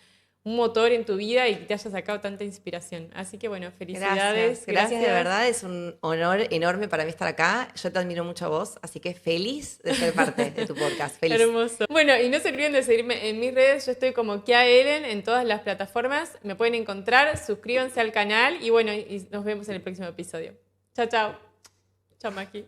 un motor en tu vida y te haya sacado tanta inspiración. Así que bueno, Gracias, felicidades, gracias de gracias. verdad, es un honor enorme para mí estar acá. Yo te admiro mucho a vos, así que feliz de ser parte de tu podcast, feliz. Hermoso. Bueno, y no se olviden de seguirme en mis redes. Yo estoy como Kia Ellen en todas las plataformas. Me pueden encontrar, suscríbanse al canal y bueno, y nos vemos en el próximo episodio. Chao, chao. Chao, Maki.